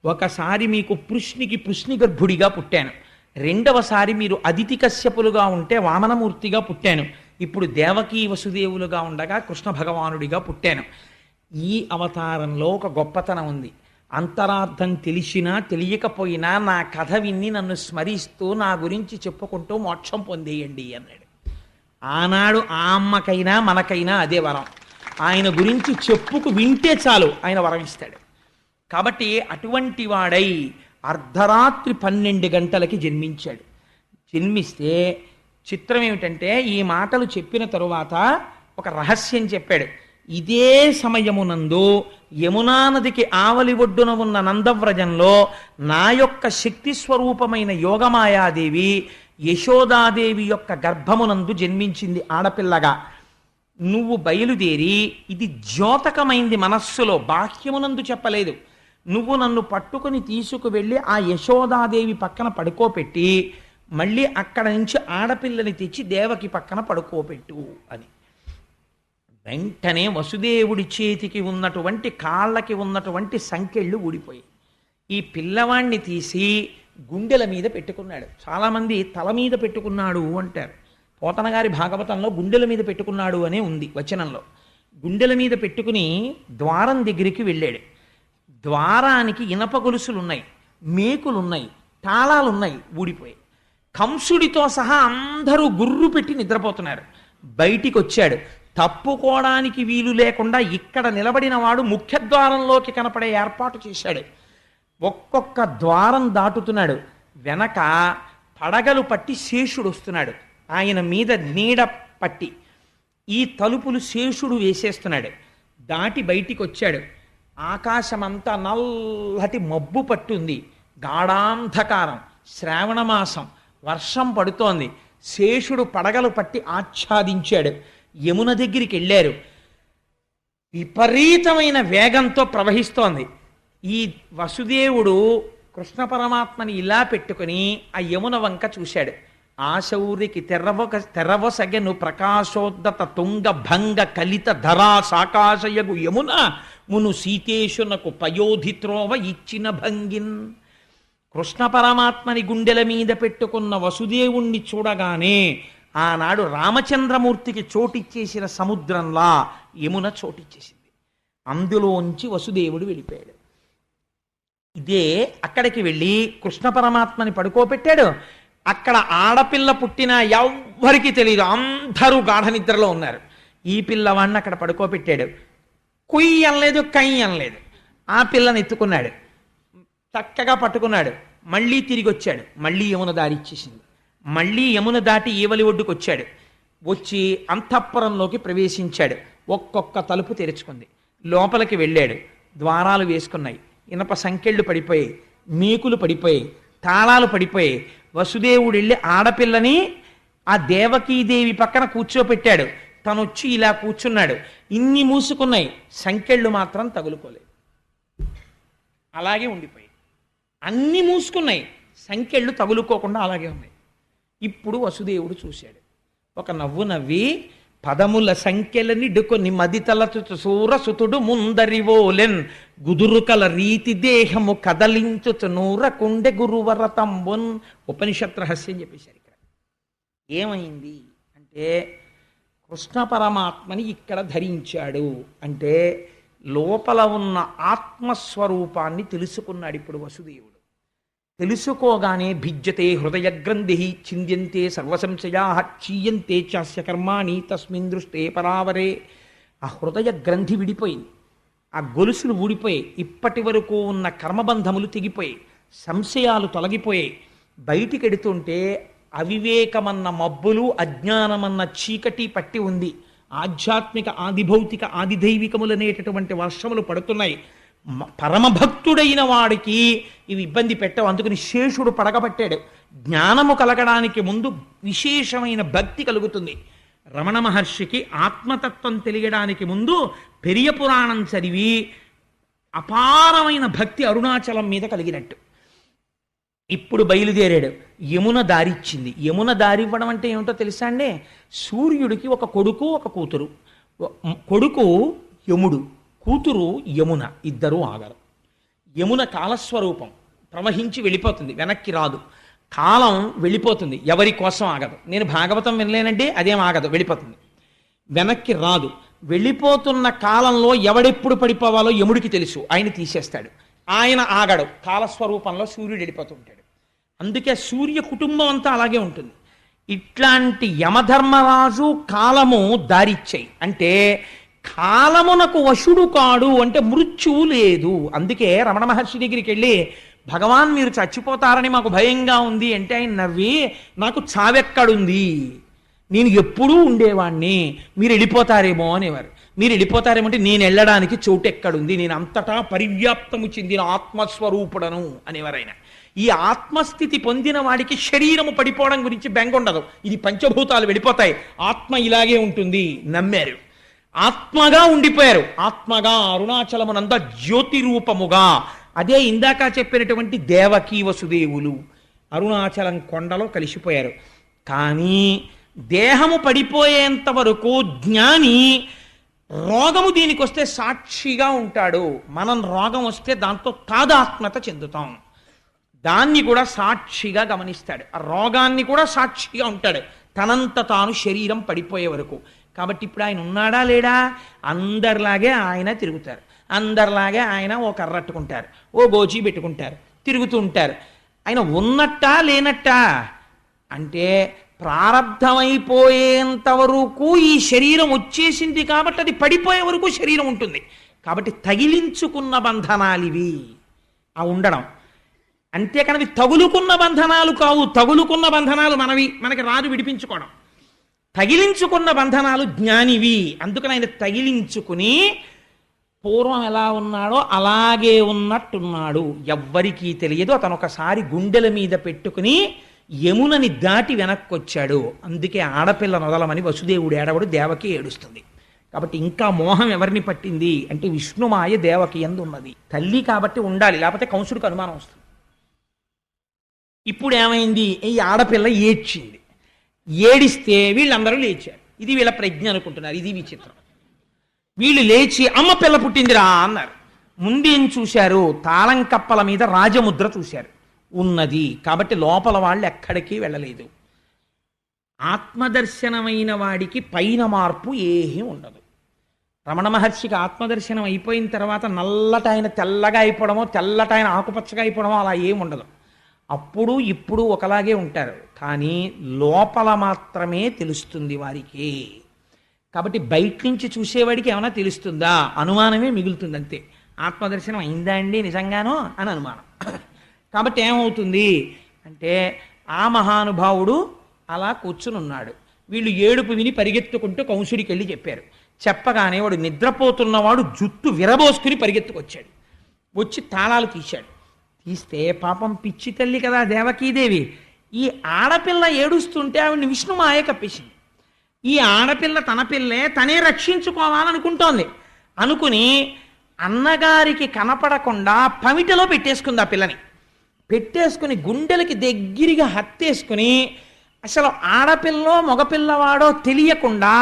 ఒకసారి మీకు పృష్ణి గర్భుడిగా పుట్టాను. రెండవసారి మీరు అదితి కశ్యపులుగా ఉంటే వామనమూర్తిగా పుట్టాను. ఇప్పుడు దేవకీ వసుదేవులుగా ఉండగా కృష్ణ భగవానుడిగా పుట్టాను. ఈ అవతారంలో ఒక గొప్పతనం ఉంది. అంతరార్థం తెలిసినా తెలియకపోయినా నా కథ విన్ని నన్ను స్మరిస్తూ నా గురించి చెప్పుకుంటూ మోక్షం పొందేయండి అన్నాడు. ఆనాడు ఆ అమ్మకైనా మనకైనా అదే వరం. ఆయన గురించి చెప్పుకు వింటే చాలు ఆయన వరం ఇస్తాడు. కాబట్టి అటువంటి వాడై అర్ధరాత్రి 12 గంటలకి జన్మించాడు. జన్మిస్తే చిత్రం ఏమిటంటే, ఈ మాటలు చెప్పిన తరువాత ఒక రహస్యం చెప్పాడు. ఇదే సమయమునందు యమునా నదికి ఆవలి ఒడ్డున ఉన్న నందవ్రజంలో నా యొక్క శక్తి స్వరూపమైన యోగమాయాదేవి యశోదాదేవి యొక్క గర్భమునందు జన్మించింది ఆడపిల్లగా. నువ్వు బయలుదేరి, ఇది ద్యోతకమైంది మనస్సులో, బాహ్యమునందు చెప్పలేదు, నువ్వు నన్ను పట్టుకుని తీసుకువెళ్ళి ఆ యశోదాదేవి పక్కన పడుకోపెట్టి మళ్ళీ అక్కడ నుంచి ఆడపిల్లని తెచ్చి దేవకి పక్కన పడుకోపెట్టు అని. వెంటనే వసుదేవుడి చేతికి ఉన్నటువంటి కాళ్ళకి ఉన్నటువంటి సంకెళ్ళు ఊడిపోయి ఈ పిల్లవాణ్ణి తీసి గుండెల మీద పెట్టుకున్నాడు. చాలామంది తల మీద పెట్టుకున్నాడు అంటారు. పోతన గారి భాగవతంలో గుండెల మీద పెట్టుకున్నాడు అనే ఉంది వచనంలో. గుండెల మీద పెట్టుకుని ద్వారం దగ్గరికి వెళ్ళాడు. ద్వారానికి ఇనప గొలుసులున్నాయి, మేకులున్నాయి, తాళాలున్నాయి, ఊడిపోయాయి. కంసుడితో సహా అందరూ గుర్రు పెట్టి నిద్రపోతున్నారు. బయటికి వచ్చాడు. తప్పుకోవడానికి వీలు లేకుండా ఇక్కడ నిలబడిన వాడు ముఖ్యద్వారంలోకి కనపడే ఏర్పాటు చేశాడు. ఒక్కొక్క ద్వారం దాటుతున్నాడు. వెనక పడగలు పట్టి శేషుడు వస్తున్నాడు. ఆయన మీద నీడ పట్టి ఈ తలుపులు శేషుడు వేసేస్తున్నాడు. దాటి బయటికి వచ్చాడు. ఆకాశమంతా నల్లటి మబ్బు పట్టుంది, గాఢాంధకారం, శ్రావణమాసం, వర్షం పడుతోంది. శేషుడు పడగలు పట్టి ఆచ్ఛాదించాడు. యమున దగ్గరికి వెళ్ళారు. విపరీతమైన వేగంతో ప్రవహిస్తోంది. ఈ వసుదేవుడు కృష్ణ పరమాత్మని ఇలా పెట్టుకుని ఆ యమున వంక చూశాడు. ఆశౌరికి తెరవసగెను ప్రకాశోద్దత తుంగ భంగ కలిత ధరా సాకాశయగు యమున మును సీతేశునకు పయోధిత్రోవ ఇచ్చిన భంగిన్. కృష్ణ పరమాత్మని గుండెల మీద పెట్టుకున్న వసుదేవుణ్ణి చూడగానే ఆనాడు రామచంద్రమూర్తికి చోటిచ్చేసిన సముద్రంలా యమున చోటిచ్చేసింది. అందులోంచి వసుదేవుడు వెళ్ళిపోయాడు. ఇదే అక్కడికి వెళ్ళి కృష్ణ పరమాత్మని పడుకోబెట్టాడు. అక్కడ ఆడపిల్ల పుట్టిన ఎవ్వరికీ తెలియదు, అందరూ గాఢ నిద్రలో ఉన్నారు. ఈ పిల్లవాడిని అక్కడ పడుకోబెట్టాడు. కుయ్యి అనలేదు, కయ్యి అనలేదు. ఆ పిల్లని ఎత్తుకున్నాడు, చక్కగా పట్టుకున్నాడు. మళ్ళీ తిరిగి వచ్చాడు. మళ్ళీ యమున దారి ఇచ్చేసింది. మళ్ళీ యమున దాటి ఈవలి ఒడ్డుకు వచ్చాడు. వచ్చి అంతఃపురంలోకి ప్రవేశించాడు. ఒక్కొక్క తలుపు తెరుచుకుంది. లోపలికి వెళ్ళాడు. ద్వారాలు వేసుకున్నాయి. ఇనప సంకెళ్ళు పడిపోయాయి, మేకులు పడిపోయాయి, తాళాలు పడిపోయాయి. వసుదేవుడు వెళ్ళి ఆడపిల్లని ఆ దేవకీదేవి పక్కన కూర్చోపెట్టాడు. తను వచ్చి ఇలా కూర్చున్నాడు. ఇన్ని మూసుకున్నాయి, సంకెళ్ళు మాత్రం తగులుకోలేదు, అలాగే ఉండిపోయాయి. అన్ని మూసుకున్నాయి, సంకెళ్ళు తగులుకోకుండా అలాగే ఉన్నాయి. ఇప్పుడు వసుదేవుడు చూశాడు. ఒక నవ్వు నవ్వి, పదముల సంఖ్యలని డుకొని మదితలచు సూరసుతుడు ముందరివోలెన్ గుదురుకల రీతి దేహము కదలించుచు నూరకుండె గురువరతంబున్. ఉపనిషత్ రహస్యం చెప్పేశారు. ఇక్కడ ఏమైంది అంటే, కృష్ణ పరమాత్మని ఇక్కడ ధరించాడు అంటే లోపల ఉన్న ఆత్మస్వరూపాన్ని తెలుసుకున్నాడు ఇప్పుడు వసుదేవుడు. తెలుసుకోగానే భిజ్యతే హృదయ గ్రంథి చింద్యంతే సర్వసంశయా క్షీయంతే చాస్య కర్మాణి తస్మిన్ దృష్టే పరావరే. ఆ హృదయ గ్రంథి విడిపోయింది, ఆ గొలుసులు ఊడిపోయాయి, ఇప్పటి వరకు ఉన్న కర్మబంధములు తెగిపోయాయి, సంశయాలు తొలగిపోయాయి. బయటికెడుతుంటే అవివేకమన్న మబ్బులు, అజ్ఞానమన్న చీకటి పట్టి ఉంది. ఆధ్యాత్మిక ఆదిభౌతిక ఆదిదైవికములనేటటువంటి వర్షములు పడుతున్నాయి. పరమభక్తుడైన వాడికి ఇవి ఇబ్బంది పెట్టవు. అందుకని శేషుడు పడగబట్టాడు. జ్ఞానము కలగడానికి ముందు విశేషమైన భక్తి కలుగుతుంది. రమణ మహర్షికి ఆత్మతత్వం తెలియడానికి ముందు పెరియ పురాణం చదివి అపారమైన భక్తి అరుణాచలం మీద కలిగినట్టు. ఇప్పుడు బయలుదేరాడు. యమున దారిచ్చింది. యమున దారివ్వడం అంటే ఏమిటో తెలుసా అండి? సూర్యుడికి ఒక కొడుకు, ఒక కూతురు. కొడుకు యముడు, కూతురు యమున. ఇద్దరూ ఆగరు. యమున కాలస్వరూపం, ప్రవహించి వెళ్ళిపోతుంది, వెనక్కి రాదు. కాలం వెళ్ళిపోతుంది, ఎవరి కోసం ఆగదు. నేను భాగవతం వినలేనంటే అదేం ఆగదు, వెళ్ళిపోతుంది, వెనక్కి రాదు. వెళ్ళిపోతున్న కాలంలో ఎవడెప్పుడు పడిపోవాలో యముడికి తెలుసు, ఆయన తీసేస్తాడు. ఆయన ఆగడు, కాలస్వరూపంలో సూర్యుడు వెళ్ళిపోతుంటాడు. అందుకే సూర్య కుటుంబం అంతా అలాగే ఉంటుంది. ఇట్లాంటి యమధర్మరాజు కాలము దారిచ్చాయి. అంటే కాలమునకు వశుడు కాడు, అంటే మృత్యువు లేదు. అందుకే రమణ మహర్షి దగ్గరికి వెళ్ళి, భగవాన్ మీరు చచ్చిపోతారని మాకు భయంగా ఉంది అంటే ఆయన నవ్వి, నాకు చావెక్కడుంది, నేను ఎప్పుడూ ఉండేవాణ్ణి, మీరు వెళ్ళిపోతారేమో అనేవారు. మీరు వెళ్ళిపోతారేమో అంటే నేను వెళ్ళడానికి చోటు ఎక్కడుంది, నేను అంతటా పరివ్యాప్తము చెందిన ఆత్మస్వరూపుడను అనేవారు ఆయన. ఈ ఆత్మస్థితి పొందిన వాడికి శరీరము పడిపోవడం గురించి బెంగ ఉండదు. ఇది పంచభూతాలు వెళ్ళిపోతాయి, ఆత్మ ఇలాగే ఉంటుంది నమ్మారు. ఆత్మగా ఉండిపోయారు. ఆత్మగా అరుణాచలమునంద జ్యోతి రూపముగా. అదే ఇందాక చెప్పినటువంటి దేవకీ వసుదేవులు అరుణాచలం కొండలో కలిసిపోయారు. కానీ దేహము పడిపోయేంత వరకు జ్ఞాని రోగము దీనికి వస్తే సాక్షిగా ఉంటాడు. మనం రోగం వస్తే దాంతో తాదాత్మ్యత చెందుతాం. దాన్ని కూడా సాక్షిగా గమనిస్తాడు, ఆ రోగాన్ని కూడా సాక్షిగా ఉంటాడు, తనంత తాను శరీరం పడిపోయే వరకు. కాబట్టి ఇప్పుడు ఆయన ఉన్నాడా లేడా? అందరిలాగే ఆయన తిరుగుతారు, అందరిలాగే ఆయన ఓ కర్రట్టుకుంటారు, ఓ గోచి పెట్టుకుంటారు, తిరుగుతూ ఉంటారు. ఆయన ఉన్నట్టా లేనట్టా అంటే ప్రారంధమైపోయేంత వరకు ఈ శరీరం వచ్చేసింది కాబట్టి అది పడిపోయే వరకు శరీరం ఉంటుంది. కాబట్టి తగిలించుకున్న బంధనాలు ఇవి ఆ ఉండడం. అంతేకాని అవి తగులుకున్న బంధనాలు కావు. తగులుకున్న బంధనాలు మనకి రాజు విడిపించుకోవడం. తగిలించుకున్న బంధనాలు జ్ఞానివి. అందుకని ఆయన తగిలించుకుని పూర్వం ఎలా ఉన్నాడో అలాగే ఉన్నట్టున్నాడు. ఎవ్వరికీ తెలియదు. అతను ఒకసారి గుండెల మీద పెట్టుకుని యమునని దాటి వెనక్కొచ్చాడు. అందుకే ఆడపిల్ల నొదలమని వసుదేవుడు ఏడవడు, దేవకి ఏడుస్తుంది. కాబట్టి ఇంకా మోహం ఎవరిని పట్టింది అంటే విష్ణుమాయ దేవకి యందు ఉన్నది. తల్లి కాబట్టి ఉండాలి, లేకపోతే కంసుడికి అనుమానం వస్తుంది. ఇప్పుడు ఏమైంది? ఈ ఆడపిల్ల ఏడ్చింది. ఏడిస్తే వీళ్ళందరూ లేచారు. ఇది వీళ్ళ ప్రజ్ఞ అనుకుంటున్నారు. ఇది విచిత్రం. వీళ్ళు లేచి అమ్మ పిల్ల పుట్టిందిరా అన్నారు. ముందేం చూశారు? తాళం కప్పల మీద రాజముద్ర చూశారు, ఉన్నది. కాబట్టి లోపల వాళ్ళు ఎక్కడికి వెళ్ళలేదు. ఆత్మదర్శనమైన వాడికి పైన మార్పు ఏమీ ఉండదు. రమణ మహర్షికి ఆత్మదర్శనం అయిపోయిన తర్వాత నల్లట ఆయన తెల్లగా అయిపోవడమో, తెల్లట ఆయన ఆకుపచ్చగా అయిపోవడమో అలా ఏమి ఉండదు. అప్పుడు ఇప్పుడు ఒకలాగే ఉంటారు, కానీ లోపల మాత్రమే తెలుస్తుంది వారికి. కాబట్టి బయట నుంచి చూసేవాడికి ఏమైనా తెలుస్తుందా? అనుమానమే మిగులుతుంది అంతే. ఆత్మదర్శనం అయిందా అండి నిజంగానో అని అనుమానం. కాబట్టి ఏమవుతుంది అంటే ఆ మహానుభావుడు అలా కూర్చుని ఉన్నాడు. వీళ్ళు ఏడుపు విని పరిగెత్తుకుంటూ కంసుడికి వెళ్ళి చెప్పారు. చెప్పగానే వాడు నిద్రపోతున్నవాడు జుట్టు విరబోసుకుని పరిగెత్తుకొచ్చాడు. వచ్చి తాళాలు తీశాడు. తీస్తే పాపం పిచ్చి తల్లి కదా దేవకీదేవి, ఈ ఆడపిల్ల ఏడుస్తుంటే ఆవిడ్ని విష్ణుమాయ కప్పేసింది. ఈ ఆడపిల్ల తన పిల్లే తనే రక్షించుకోవాలనుకుంటోంది. అనుకుని అన్నగారికి కనపడకుండా పమిటలో పెట్టేసుకుంది. ఆ పిల్లని పెట్టేసుకుని గుండెలకి దగ్గరగా హత్తేసుకుని అసలు ఆడపిల్లో మగపిల్లవాడో తెలియకుండా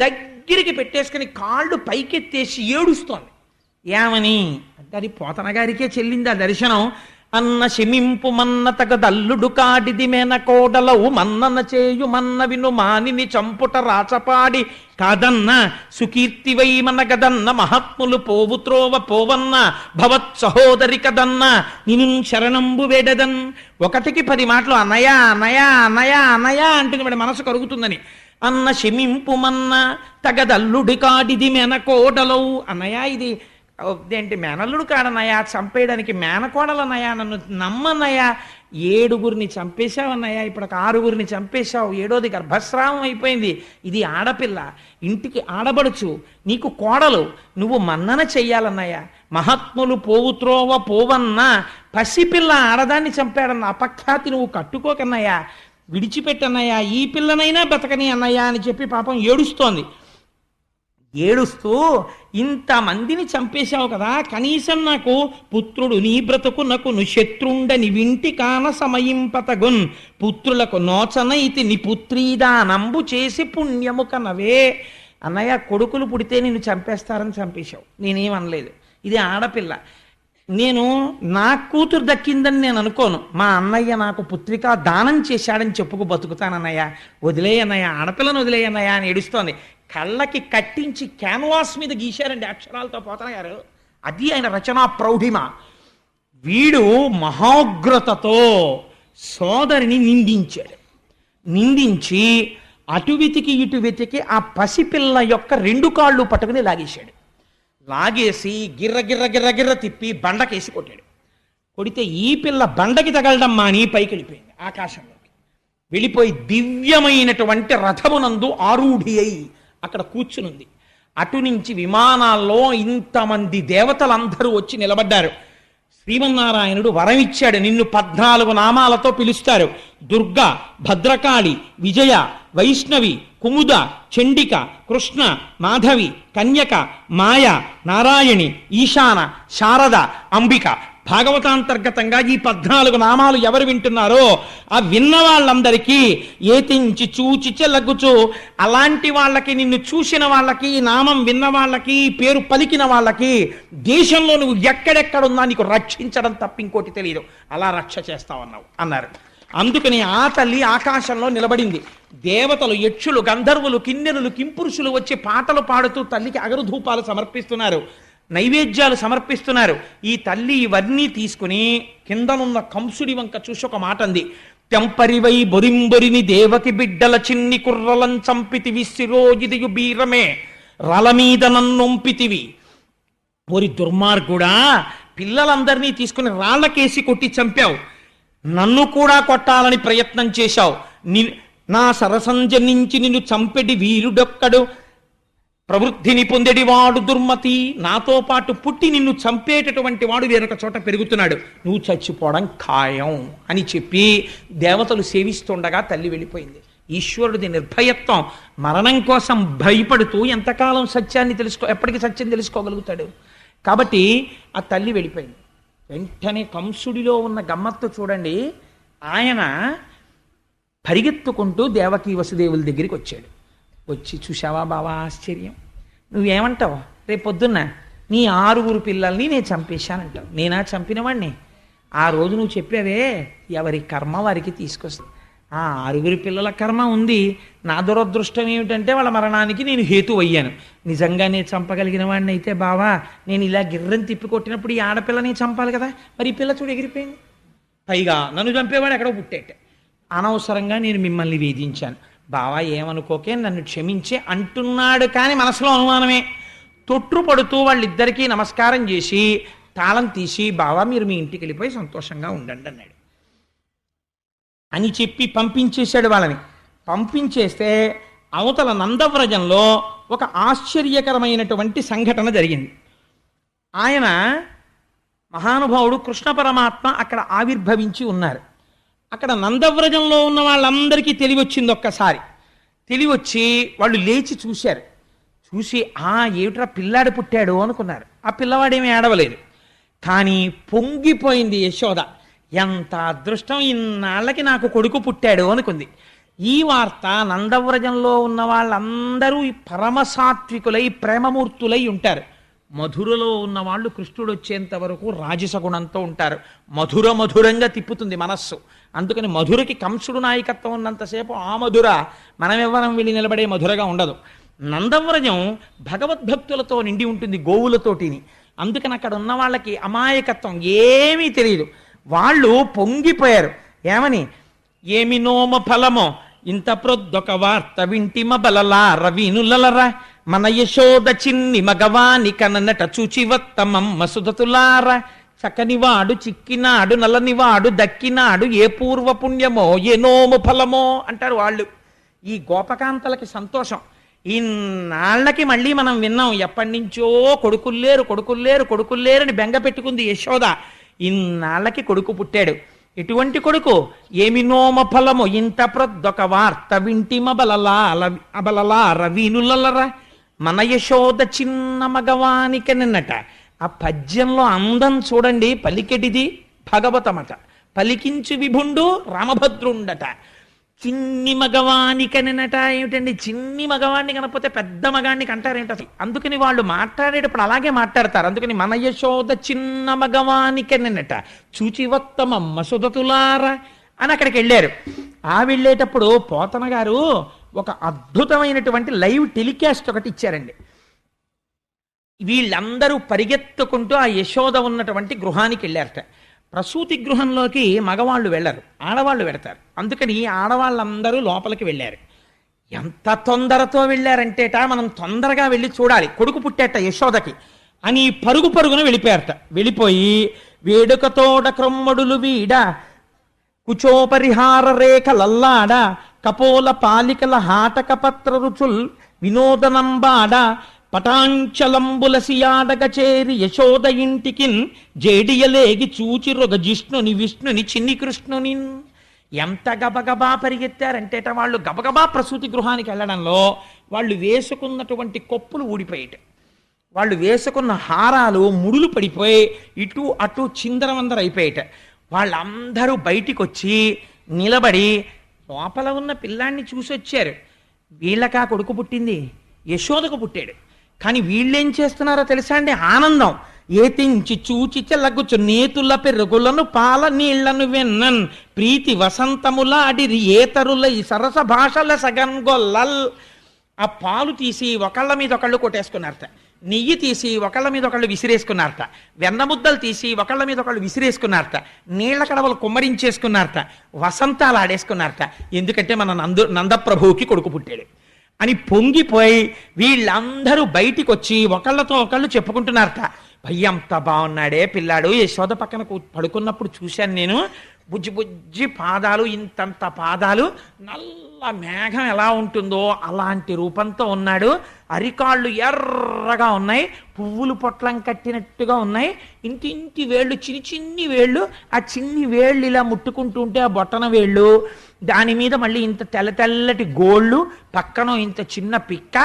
దగ్గరికి పెట్టేసుకుని కాళ్ళు పైకెత్తేసి ఏడుస్తోంది. ఏమని అంటే అది పోతన గారికే చెల్లింది ఆ దర్శనం. అన్న శమింపు మన్న తగదల్లుడు కాడిది మేన కోడలవు మన్నన చేయు మన్న విను మానిని చంపుట రాచపాడి కాదన్న సుకీర్తివై మన గదన్న మహాత్ములు పోవు త్రోవ పోవన్న భవత్ సహోదరి కదన్న నిను శరణంబు వేడదన్. 1కి 10 మాటలు అన్నయ అన్నయ అన్నయ అన్నయ అంటుంది. వాడి మనసు కరుగుతుందని అన్న శమింపుమన్న తగదల్లుడి కాడిది మెనకోడలో. అన్నయ్య ఇది ఏంటి మేనల్లుడు కాడన్నయ్యా, చంపేయడానికి మేనకోడలన్నయ్యా, నన్ను నమ్మన్నయ్యా. 7గురిని చంపేశావన్నయ్యా, ఇప్పుడు 6గురిని చంపేశావు, 7వది గర్భస్రావం అయిపోయింది. ఇది ఆడపిల్ల, ఇంటికి ఆడబడుచు, నీకు కోడలు, నువ్వు మన్నన చెయ్యాలన్నయ్యా. మహాత్ములు పోవుత్రోవ పోవన్న పసిపిల్ల ఆడదాన్ని చంపాడన్న అపఖ్యాతి నువ్వు కట్టుకోకన్నయ్యా, విడిచిపెట్టన్నయ్యా, ఈ పిల్లనైనా బతకని అన్నయ్యా అని చెప్పి పాపం ఏడుస్తోంది. ఏడుస్తూ ఇంతమందిని చంపేశావు కదా, కనీసం నాకు పుత్రుడు నీ బ్రతుకునకు శత్రుండని వింటి కాన సమయింపతగున్ పుత్రులకు నోచనైతి ని పుత్రీదానంబు చేసి పుణ్యము కనవే. అన్నయ్య, కొడుకులు పుడితే నిన్ను చంపేస్తారని చంపేశావు, నేనేమనలేదు. ఇది ఆడపిల్ల, నేను నా కూతురు దక్కిందని నేను అనుకోను. మా అన్నయ్య నాకు పుత్రికా దానం చేశాడని చెప్పుకు బతుకుతానన్నయ్య, వదిలేయన్నయ్య, ఆడపిల్లను వదిలేయన్నయ్య అని ఏడుస్తోంది. కళ్ళకి కట్టించి క్యాన్వాస్ మీద గీశారండి అక్షరాలతో పోతన గారు. అది ఆయన రచనా ప్రౌఢిమ. వీడు మహోగ్రతతో సోదరిని నిందించాడు. నిందించి అటు వెతికి ఇటు వెతికి ఆ పసిపిల్ల యొక్క 2 కాళ్ళు పట్టుకుని లాగేశాడు. లాగేసి గిర్ర గిర్ర గిర్ర గిర్ర తిప్పి బండకేసి కొట్టాడు. కొడితే ఈ పిల్ల బండకి తగలడం మాని పైకి వెళ్ళిపోయింది, ఆకాశంలోకి వెళ్ళిపోయి దివ్యమైనటువంటి రథమునందు ఆరూఢి అయి అక్కడ కూర్చునుంది. అటు నుంచి విమానాల్లో ఇంతమంది దేవతలందరూ వచ్చి నిలబడ్డారు. శ్రీమన్నారాయణుడు వరం ఇచ్చాడు, నిన్ను 14 నామాలతో పిలుస్తారు. దుర్గా, భద్రకాళి, విజయ, వైష్ణవి, కుముద, చండిక, కృష్ణ, మాధవి, కన్యక, మాయ, నారాయణి, ఈశాన, శారద, అంబిక. భాగవతాంతర్గతంగా ఈ 14 నామాలు ఎవరు వింటున్నారో ఆ విన్న వాళ్ళందరికీ ఏతించి చూచి చెలగుచు, అలాంటి వాళ్ళకి, నిన్ను చూసిన వాళ్ళకి, నామం విన్న వాళ్ళకి, పేరు పలికిన వాళ్ళకి దేశంలో నువ్వు ఎక్కడెక్కడున్నా నీకు రక్షించడం తప్ప ఇంకోటి తెలియదు, అలా రక్ష చేస్తావన్నావు అన్నారు. అందుకని ఆ తల్లి ఆకాశంలో నిలబడింది. దేవతలు, యక్షులు, గంధర్వులు, కిన్నెరులు, కింపురుషులు వచ్చి పాటలు పాడుతూ తల్లికి అగరుధూపాలు సమర్పిస్తున్నారు, నైవేద్యాలు సమర్పిస్తున్నారు. ఈ తల్లి ఇవన్నీ తీసుకుని కిందనున్న కంసుడి వంక చూసి ఒక మాట అంది. తెంపరివై బొరింబొరిని దేవకి బిడ్డల చిన్ని కుర్రలం చంపితివి, శిరోజిదియు బీరమే రల మీద నన్నొంపితివి. ఓరి దుర్మార్గుడా, పిల్లలందరినీ తీసుకుని రాళ్లకేసి కొట్టి చంపావు, నన్ను కూడా కొట్టాలని ప్రయత్నం చేశావు. నా సరసంజనించి నిన్ను చంపెడి వీరుడొక్కడు, ప్రవృద్ధిని పొందెడివాడు దుర్మతి. నాతో పాటు పుట్టి నిన్ను చంపేటటువంటి వాడు వేరొక చోట పెరుగుతున్నాడు, నువ్వు చచ్చిపోవడం ఖాయం అని చెప్పి దేవతలు సేవిస్తుండగా తల్లి వెళ్ళిపోయింది. ఈశ్వరుడిది నిర్భయత్వం. మరణం కోసం భయపడుతూ ఎంతకాలం సత్యాన్ని ఎప్పటికీ సత్యం తెలుసుకోగలుగుతాడు. కాబట్టి ఆ తల్లి వెళ్ళిపోయింది. వెంటనే కంసుడిలో ఉన్న గమ్మత్తు చూడండి. ఆయన పరిగెత్తుకుంటూ దేవకీ వసుదేవుల దగ్గరికి వచ్చాడు. వచ్చి, చూశావా బావా ఆశ్చర్యం, నువ్వేమంటావు? రేపొద్దున్న నీ 6 పిల్లల్ని నేను చంపేశానంటావు. నేనా చంపినవాడిని? ఆ రోజు నువ్వు చెప్పావే, ఎవరి కర్మ వారికి తీసుకొస్తా. ఆ 6 పిల్లల కర్మ ఉంది. నా దురదృష్టం ఏమిటంటే వాళ్ళ మరణానికి నేను హేతు అయ్యాను. నిజంగానే చంపగలిగిన వాడిని అయితే బావా, నేను ఇలా గిర్రని తిప్పి కొట్టినప్పుడు ఈ ఆడపిల్లని చంపాలి కదా, మరి ఈ పిల్ల చూడు ఎగిరిపోయింది. పైగా నన్ను చంపేవాడు ఎక్కడో పుట్టేట. అనవసరంగా నేను మిమ్మల్ని వేధించాను బావా, ఏమనుకోకే, నన్ను క్షమించే అంటున్నాడు. కానీ మనసులో అనుమానమే. తొట్టుపడుతూ వాళ్ళిద్దరికీ నమస్కారం చేసి తాళం తీసి, బావా మీరు మీ ఇంటికి వెళ్ళిపోయి సంతోషంగా ఉండండి అన్నాడు. అని చెప్పి పంపించేశాడు వాళ్ళని. పంపించేస్తే అవతల నందవ్రజంలో ఒక ఆశ్చర్యకరమైనటువంటి సంఘటన జరిగింది. ఆయన మహానుభావుడు కృష్ణ పరమాత్మ అక్కడ ఆవిర్భవించి ఉన్నారు. అక్కడ నందవ్రజంలో ఉన్న వాళ్ళందరికీ తెలివొచ్చింది. ఒక్కసారి తెలివొచ్చి వాళ్ళు లేచి చూశారు. చూసి, ఏమిట్రా పిల్లాడు పుట్టాడు అనుకున్నారు. ఆ పిల్లవాడేమీ ఏడవలేదు. కానీ పొంగిపోయింది యశోద. ఎంత అదృష్టం, ఇన్నాళ్ళకి నాకు కొడుకు పుట్టాడు అనుకుంది. ఈ వార్త నందవ్రజంలో ఉన్న వాళ్ళందరూ పరమసాత్వికులై ప్రేమమూర్తులై ఉంటారు. మధురలో ఉన్న వాళ్ళు కృష్ణుడు వచ్చేంత వరకు రాజసగుణంతో ఉంటారు. మధురంగా తిప్పుతుంది మనస్సు. అందుకని మధురకి కంసుడు నాయకత్వం ఉన్నంతసేపు ఆ మధుర మనమెవ్వరం వెళ్ళి నిలబడే మధురగా ఉండదు. నందవ్రజం భగవద్భక్తులతో నిండి ఉంటుంది, గోవులతోటిని. అందుకని అక్కడ ఉన్న వాళ్ళకి అమాయకత్వం ఏమీ తెలియదు. వాళ్ళు పొంగిపోయారు. ఏమని? ఏమి నోమ ఫలమో ఇంత ప్రొద్దొక వార్త వింటిమ బలలార వీనులలరా మన యశోద చిన్ని మగవాని కననట చూచివత్తమమ్మ సుధతులార చక్కనివాడు చిక్కినాడు నల్లనివాడు దక్కినాడు ఏ పూర్వ పుణ్యమో ఏ నోము ఫలమో అంటారు వాళ్ళు. ఈ గోపకాంతలకి సంతోషం. ఇన్నాళ్ళకి మళ్ళీ మనం విన్నాం, ఎప్పటి నుంచో కొడుకుల్లేరు కొడుకుల్లేరు కొడుకుల్లేరని బెంగ పెట్టుకుంది యశోద. ఇన్నాళ్ళకి కొడుకు పుట్టాడు. ఎటువంటి కొడుకు? ఏమి నోమ ఫలము ఇంత ప్రొద్దొక వార్త వింటిమ బలలా రవీనులరా మన యశోద చిన్న మగవానిక నిన్నట. ఆ పద్యంలో అందం చూడండి, పలికెటిది భగవతమట, పలికించు విభుండు రామభద్రుండట. చిన్ని మగవానికనట ఏమిటండి? చిన్ని మగవాణ్ణి కనకపోతే పెద్ద మగాన్ని కంటారేంట అసలు? అందుకని వాళ్ళు మాట్లాడేటప్పుడు అలాగే మాట్లాడతారు. అందుకని మన యశోద చిన్న మగవానికనట చూచివత్తమమ్మ సుధతులార అని అక్కడికి వెళ్ళారు. ఆ వెళ్ళేటప్పుడు పోతన గారు ఒక అద్భుతమైనటువంటి లైవ్ టెలికాస్ట్ ఒకటి ఇచ్చారండి. వీళ్ళందరూ పరిగెత్తుకుంటూ ఆ యశోద ఉన్నటువంటి గృహానికి వెళ్ళారట. ప్రసూతి గృహంలోకి మగవాళ్ళు వెళ్ళరు, ఆడవాళ్ళు వెడతారు. అందుకని ఆడవాళ్ళందరూ లోపలికి వెళ్ళారు. ఎంత తొందరతో వెళ్ళారంటేట మనం తొందరగా వెళ్ళి చూడాలి, కొడుకు పుట్టేట యశోదకి అని పరుగు పరుగున వెళ్ళిపోయారట. వెళ్ళిపోయి వేడుకతోడ క్రొమ్మడులు వీడ కుచోపరిహార రేఖలల్లాడ కపోల పాలికల హాటక పత్ర రుచుల్ వినోదనంబాడ పటాంచలంబులసియాడగ చేరి యశోద ఇంటికిన్ జేడియలేగి చూచి రొగ జిష్ణుని విష్ణుని చిన్ని కృష్ణుని. ఎంత గబగబా పరిగెత్తారంటేట వాళ్ళు గబగబా ప్రసూతి గృహానికి వెళ్ళడంలో వాళ్ళు వేసుకున్నటువంటి కొప్పులు ఊడిపోయేట, వాళ్ళు వేసుకున్న హారాలు ముడులు పడిపోయి ఇటు అటు చిందరవందర అయిపోయేట. వాళ్ళందరూ బయటికి వచ్చి నిలబడి లోపల ఉన్న పిల్లాన్ని చూసి వచ్చారు. వీళ్ళకా కొడుకు పుట్టింది, యశోదకు పుట్టాడు. కానీ వీళ్ళేం చేస్తున్నారో తెలుసా అండి? ఆనందం. ఏతించి చూచి చెల్లగుచ్చు నేతుల పెరుగులను పాల నీళ్లను వెన్నన్ ప్రీతి వసంతములాడిరి ఏతరుల ఈ సరస భాషల సగన్గొల్లల్. ఆ పాలు తీసి ఒకళ్ళ మీద ఒకళ్ళు కొట్టేసుకున్నారట, నెయ్యి తీసి ఒకళ్ళ మీద ఒకళ్ళు విసిరేసుకున్నారట, వెన్న ముద్దలు తీసి ఒకళ్ళ మీద ఒకళ్ళు విసిరేసుకున్నారట, నీళ్ల కడవలు కుమ్మరించేసుకున్నారట, వసంతాలు ఆడేసుకున్నారట. ఎందుకంటే మన నందప్రభువుకి కొడుకు పుట్టాడు అని పొంగిపోయి వీళ్ళందరూ బయటికి వచ్చి ఒకళ్ళతో ఒకళ్ళు చెప్పుకుంటున్నారట. భయ్యంత బాగున్నాడే పిల్లాడు, యశోద పక్కన పడుకున్నప్పుడు చూశాను నేను, బుజ్జి బుజ్జి పాదాలు, ఇంతంత పాదాలు, నల్ల మేఘం ఎలా ఉంటుందో అలాంటి రూపంతో ఉన్నాడు, అరికాళ్ళు ఎర్రగా ఉన్నాయి, పువ్వులు పొట్లం కట్టినట్టుగా ఉన్నాయి, ఇంటి వేళ్ళు చిన్ని చిన్ని వేళ్ళు, ఆ చిన్ని వేళ్ళు ఇలా ముట్టుకుంటూ ఉంటే ఆ బొట్టన వేళ్ళు, దాని మీద మళ్ళీ ఇంత తెల్ల తెల్లటి గోళ్ళు, పక్కన ఇంత చిన్న పిక్క,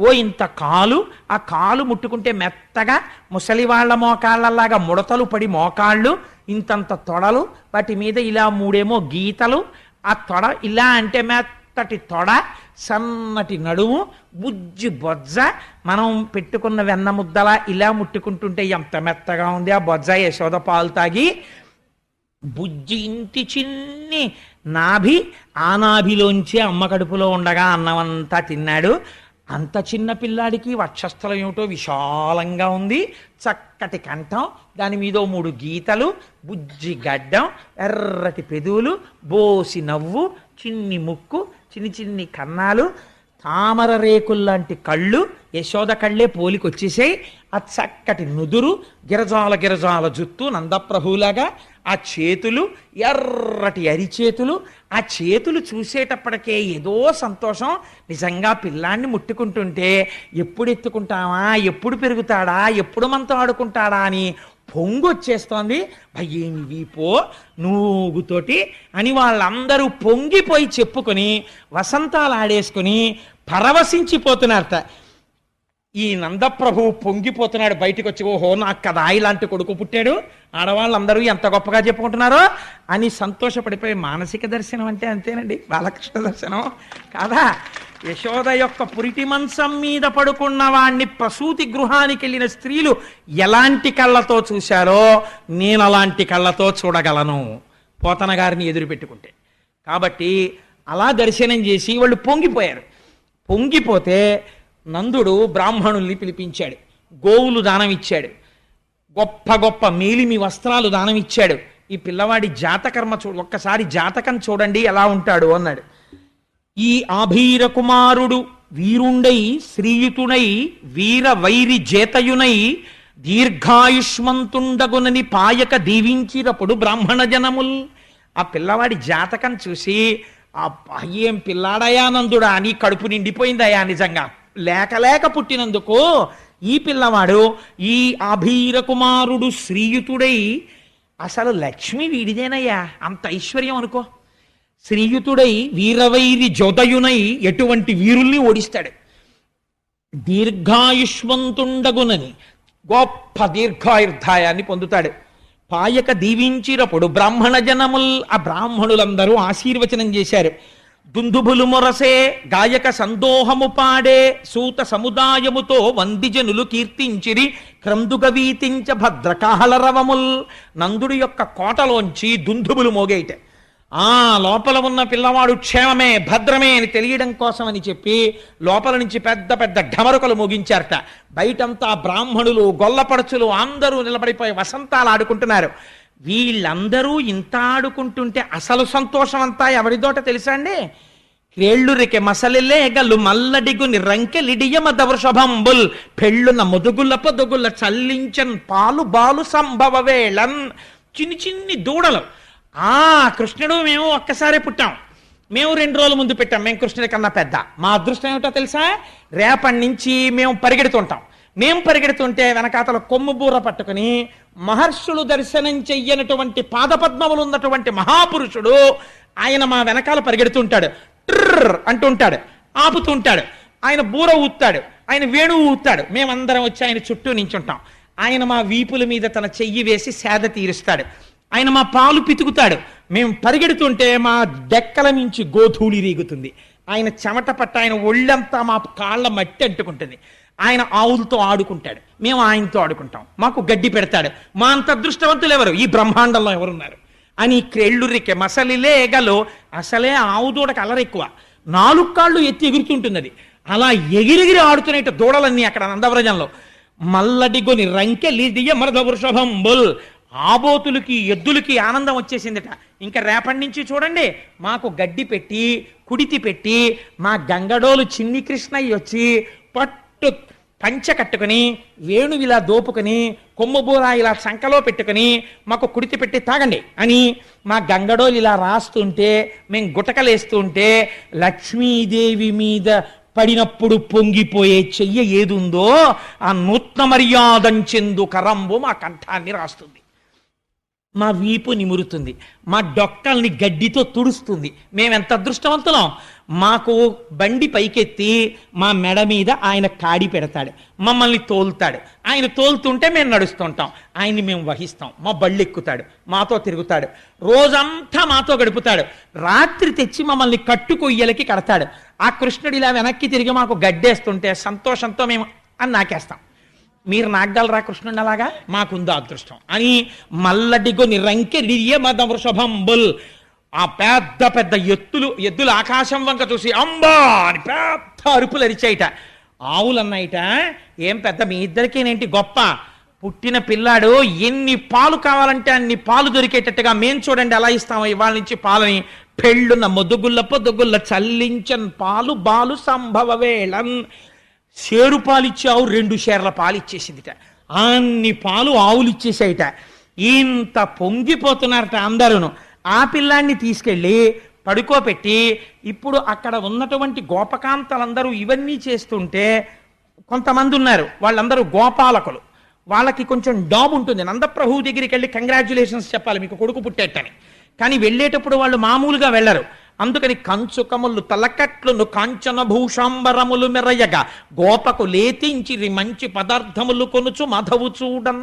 ఓ ఇంత కాలు, ఆ కాలు ముట్టుకుంటే మెత్తగా ముసలి వాళ్ళ మోకాళ్ళలాగా ముడతలు పడి మోకాళ్ళు, ఇంతంత తొడలు, వాటి మీద ఇలా మూడేమో గీతలు, ఆ తొడ ఇలా అంటే మెత్తటి తొడ, సన్నటి నడుము, బుజ్జి బొజ్జ, మనం పెట్టుకున్న వెన్న ముద్దలా ఇలా ముట్టుకుంటుంటే ఎంత మెత్తగా ఉంది ఆ బొజ్జ. యశోద పాలు తాగి బుజ్జి ఇంటి చిన్ని నాభి, ఆ నాభిలోంచి అమ్మ కడుపులో ఉండగా అన్నమంతా తిన్నాడు. అంత చిన్న పిల్లాడికి వక్షస్థలం ఏమిటో విశాలంగా ఉంది, చక్కటి కంఠం, దాని మీద 3 గీతలు, బుజ్జి గడ్డం, ఎర్రటి పెదవులు, బోసి నవ్వు, చిన్ని ముక్కు, చిన్ని చిన్ని కన్నాలు, తామర రేకుల్లాంటి కళ్ళు, యశోద కళ్ళే పోలికొచ్చేసాయి. ఆ చక్కటి నుదురు, గిరజాల గిరజాల జుత్తు నందప్రభులాగా, ఆ చేతులు ఎర్రటి అరిచేతులు, ఆ చేతులు చూసేటప్పటికే ఏదో సంతోషం. నిజంగా పిల్లాన్ని ముట్టుకుంటుంటే ఎప్పుడు ఎత్తుకుంటామా, ఎప్పుడు పెరుగుతాడా, ఎప్పుడు మనతో ఆడుకుంటాడా అని పొంగొచ్చేస్తోంది. భయ్యేమి వీపో నూగుతోటి అని వాళ్ళందరూ పొంగిపోయి చెప్పుకొని వసంతాలు ఆడేసుకుని పరవశించిపోతున్నారట. ఈ నందప్రభువు పొంగిపోతున్నాడు బయటికి వచ్చి, ఓహో నాకు కదా ఇలాంటి కొడుకు పుట్టాడు, ఆడవాళ్ళందరూ ఎంత గొప్పగా చెప్పుకుంటున్నారో అని సంతోషపడిపోయి. మానసిక దర్శనం అంటే అంతేనండి, బాలకృష్ణ దర్శనం కాదా? యశోద యొక్క పురిటి మంచం మీద పడుకున్న వాణ్ణి ప్రసూతి గృహానికి వెళ్ళిన స్త్రీలు ఎలాంటి కళ్ళతో చూశారో నేను అలాంటి కళ్ళతో చూడగలను పోతన గారిని ఎదురు పెట్టుకుంటే. కాబట్టి అలా దర్శనం చేసి వాళ్ళు పొంగిపోయారు. పొంగిపోతే నందుడు బ్రాహ్మణుల్ని పిలిపించాడు, గోవులు దానం ఇచ్చాడు, గొప్ప గొప్ప మేలిమి వస్త్రాలు దానం ఇచ్చాడు. ఈ పిల్లవాడి జాతకర్మ ఒక్కసారి జాతకం చూడండి ఎలా ఉంటాడు అన్నాడు. ఈ ఆభీర కుమారుడు వీరుండై శ్రీయుతునై వీర వైరి జేతయునై దీర్ఘాయుష్మంతుండగునని పాయక దీవించినప్పుడు బ్రాహ్మణ జనముల్. ఆ పిల్లవాడి జాతకం చూసి ఆ ఏం పిల్లాడయానందుడా అని కడుపు నిండిపోయిందయా. నిజంగా లేక లేక పుట్టినందుకు ఈ పిల్లవాడు ఈ ఆభీర కుమారుడు శ్రీయుతుడై, అసలు లక్ష్మి వీడిదేనయ్యా, అంత ఐశ్వర్యం అనుకో. శ్రీయుతుడై వీరవైరి జోదయునై ఎటువంటి వీరుల్ని ఓడిస్తాడు. దీర్ఘాయుష్మంతుండగునని గొప్ప దీర్ఘాయుర్ధాయాన్ని పొందుతాడు. పాయక దీవించినప్పుడు బ్రాహ్మణ జనముల్, ఆ బ్రాహ్మణులందరూ ఆశీర్వచనం చేశారు. దుందుభులు మొరసే గాయక సందోహము పాడే సూత సముదాయముతో వందిజనులు కీర్తించిరి క్రందుగ వీతించ భద్రకాహళరవముల్. నందుడి యొక్క కోటలోంచి దుందుబులు మోగేట. ఆ లోపల ఉన్న పిల్లవాడు క్షేమమే భద్రమే అని తెలియడం కోసమని చెప్పి లోపల నుంచి పెద్ద పెద్ద ఢమరుకలు మోగించారట. బయటంతా బ్రాహ్మణులు గొల్లపడుచులు అందరూ నిలబడిపోయి వసంతాలు ఆడుకుంటున్నారు. వీళ్ళందరూ ఇంత ఆడుకుంటుంటే అసలు సంతోషం అంతా ఎవరిదోట తెలుసా అండి? క్రేళ్ళురికె మసలిలే గల్లు మల్లడిగుని రంకెలిడియ మద వృషభంబుల్ పెళ్ళున ముదుగుల పొదుగుల చల్లించన్ పాలు బాలు సంభవ వేళన్. చిన్ని చిన్ని దూడలు. కృష్ణుడు మేము ఒక్కసారే పుట్టాం, మేము 2 రోజుల ముందు పెట్టాం, మేము కృష్ణుడి కన్నా పెద్ద. మా అదృష్టం ఏమిటో తెలుసా? రేపటి నుంచి మేము పరిగెడుతుంటాం. మేము పరిగెడుతుంటే వెనకాతల కొమ్ము బూర పట్టుకుని మహర్షులు దర్శనం చెయ్యనటువంటి పాదపద్మములు ఉన్నటువంటి మహాపురుషుడు ఆయన మా వెనకాల పరిగెడుతుంటాడు. ట్రర్ అంటుంటాడు, ఆపుతుంటాడు. ఆయన బూర ఊతాడు, ఆయన వేణువు ఊతాడు. మేమందరం వచ్చి ఆయన చుట్టూ నించుంటాం. ఆయన మా వీపుల మీద తన చెయ్యి వేసి సేద తీరుస్తాడు. ఆయన మా పాలు పితుకుతాడు. మేము పరిగెడుతుంటే మా డెక్కల నుంచి గోధూళి రీగుతుంది. ఆయన చెమట పట్ట ఆయన ఒళ్ళంతా మా కాళ్ళ మట్టి అంటుకుంటుంది. ఆయన ఆవులతో ఆడుకుంటాడు, మేము ఆయనతో ఆడుకుంటాం. మాకు గడ్డి పెడతాడు. మా అంత అదృష్టవంతులు ఎవరు ఈ బ్రహ్మాండంలో ఎవరున్నారు అని క్రేళ్ళురికే మసలిలేగలో. అసలే ఆవు దూడకు అలరెక్కువ, 4 కాళ్ళు ఎత్తి ఎగురుతుంటుంది అది. అలా ఎగిరిగిరి ఆడుతున్నట్టు దూడలన్నీ అక్కడ నందవ్రజంలో. మల్లడిగొని రంకెలిడియ మరద వృషభంబుల్. ఆబోతులకి ఎద్దులకి ఆనందం వచ్చేసిందిట. ఇంకా రేపటి నుంచి చూడండి మాకు గడ్డి పెట్టి కుడితి పెట్టి మా గంగడోలు చిన్ని కృష్ణయ్య వచ్చి పట్టు పంచ కట్టుకుని వేణువు ఇలా దోపుకొని కొమ్ముబూర ఇలా సంకలో పెట్టుకుని మాకు కుడితి పెట్టి తాగండి అని మా గంగడోలు ఇలా రాస్తుంటే మేము గుటకలేస్తుంటే లక్ష్మీదేవి మీద పడినప్పుడు పొంగిపోయే చెయ్య ఏదుందో ఆ నూత్న మర్యాదంచెందు కరంబు మా కంఠాన్ని రాస్తుంది, మా వీపు నిమురుతుంది, మా డొక్కల్ని గడ్డితో తుడుస్తుంది. మేమెంత అదృష్టవంతులం. మాకు బండి పైకెత్తి మా మెడ మీద ఆయన కాడి పెడతాడు, మమ్మల్ని తోలుతాడు. ఆయన తోలుతుంటే మేము నడుస్తుంటాం, ఆయన్ని మేము వహిస్తాం. మా బళ్ళు ఎక్కుతాడు, మాతో తిరుగుతాడు, రోజంతా మాతో గడుపుతాడు. రాత్రి తెచ్చి మమ్మల్ని కట్టుకొయ్యలకి కడతాడు. ఆ కృష్ణుడు ఇలా వెనక్కి తిరిగి మాకు గడ్డేస్తుంటే సంతోషంతో మేము అని నాకేస్తాం. మీరు నాగలరా కృష్ణుడు అలాగా? మాకుందో అదృష్టం అని మల్లడిగొని రంకెడియ మద వృషభంబుల్. ఆ పెద్ద పెద్ద ఎద్దులు ఆకాశం వంక చూసి అంబా అని పెద్ద అరుపులు అరిచాయిట. ఆవులు అన్నాయిట, ఏం పెద్ద మీ ఇద్దరికేనేంటి గొప్ప, పుట్టిన పిల్లాడు ఎన్ని పాలు కావాలంటే అన్ని పాలు దొరికేటట్టుగా మేం చూడండి ఎలా ఇస్తామో ఇవాళ నుంచి పాలని. పెళ్ళున్న మొదుగుల్ల పొదుగుల్ల చల్లించన్ పాలు బాలు సంభవ వేళన్. షేరు పాలు ఇచ్చావు, 2 షేర్ల పాలు ఇచ్చేసిందిట. అన్ని పాలు ఆవులు ఇచ్చేసాయిట. ఇంత పొంగిపోతున్నారట అందరూను. ఆ పిల్లాన్ని తీసుకెళ్ళి పడుకోపెట్టి ఇప్పుడు అక్కడ ఉన్నటువంటి గోపకాంతలందరూ ఇవన్నీ చేస్తుంటే కొంతమంది ఉన్నారు, వాళ్ళందరూ గోపాలకులు. వాళ్ళకి కొంచెం డాబ్ ఉంటుంది. నందప్రభువు దగ్గరికి వెళ్ళి కంగ్రాచ్యులేషన్స్ చెప్పాలి మీకు కొడుకు పుట్టేటని. కానీ వెళ్ళేటప్పుడు వాళ్ళు మామూలుగా వెళ్ళరు. అందుకని కంచుకములు తలకట్లును కాంచన భూషాంబరములు మెరయగా గోపకు లేతించిరి మంచి పదార్థములు కొనుచు మధవు చూడన్.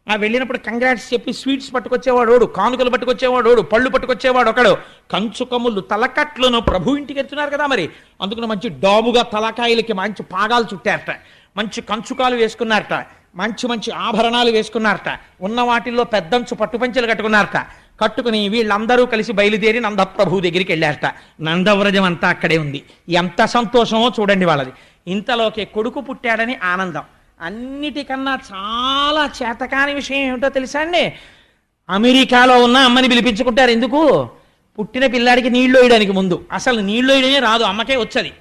వెళ్ళినప్పుడు కంగ్రాట్స్ చెప్పి స్వీట్స్ పట్టుకొచ్చేవాడు, కానుకలు పట్టుకొచ్చేవాడు, పళ్ళు పట్టుకొచ్చేవాడు ఒకడు. కంచుకములు తలకట్లను ప్రభు ఇంటికి వెళ్తున్నారు కదా మరి, అందుకని మంచి డాబుగా తలకాయలకి మంచి పాగాలు చుట్టారట, మంచి కంచుకాలు వేసుకున్నారట, మంచి మంచి ఆభరణాలు వేసుకున్నారట, ఉన్న వాటిల్లో పెద్దంచు పట్టుపంచెలు కట్టుకున్నారట. కట్టుకుని వీళ్ళందరూ కలిసి బయలుదేరి నందప్రభువు దగ్గరికి వెళ్ళారట. నందవ్రజం అంతా అక్కడే ఉంది. ఎంత సంతోషమో చూడండి వాళ్ళది. ఇంతలోకి కొడుకు పుట్టాడని ఆనందం. అన్నిటికన్నా చాలా చేతకాని విషయం ఏమిటో తెలుసా అండి? అమెరికాలో ఉన్న అమ్మని పిలిపించుకుంటారు. ఎందుకు? పుట్టిన పిల్లాడికి నీళ్లు వేయడానికి ముందు అసలు నీళ్లు వేయడమే రాదు, అమ్మకే వచ్చది.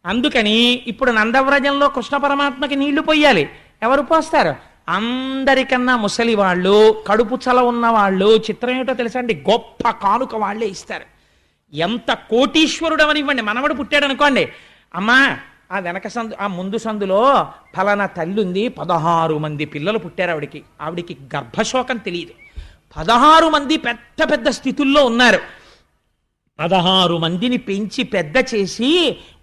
అందుకని ఇప్పుడు నందవ్రజంలో కృష్ణ పరమాత్మకి నీళ్లు పొయ్యాలి. ఎవరు పోస్తారు? అందరికన్నా ముసలి వాళ్ళు, కడుపు చల ఉన్న వాళ్ళు. చిత్రం ఏమిటో తెలుసా అండి, గొప్ప కానుక వాళ్ళే ఇస్తారు. ఎంత కోటీశ్వరుడు అవనివ్వండి, మనవడు పుట్టాడు అనుకోండి, అమ్మా ఆ వెనక సందు ఆ ముందు సందులో ఫలానా తల్లి ఉంది, 16 మంది పిల్లలు పుట్టారు ఆవిడికి. ఆవిడికి గర్భశోకం తెలియదు. 16 మంది పెద్ద పెద్ద స్థితుల్లో ఉన్నారు. 16 మందిని పెంచి పెద్ద చేసి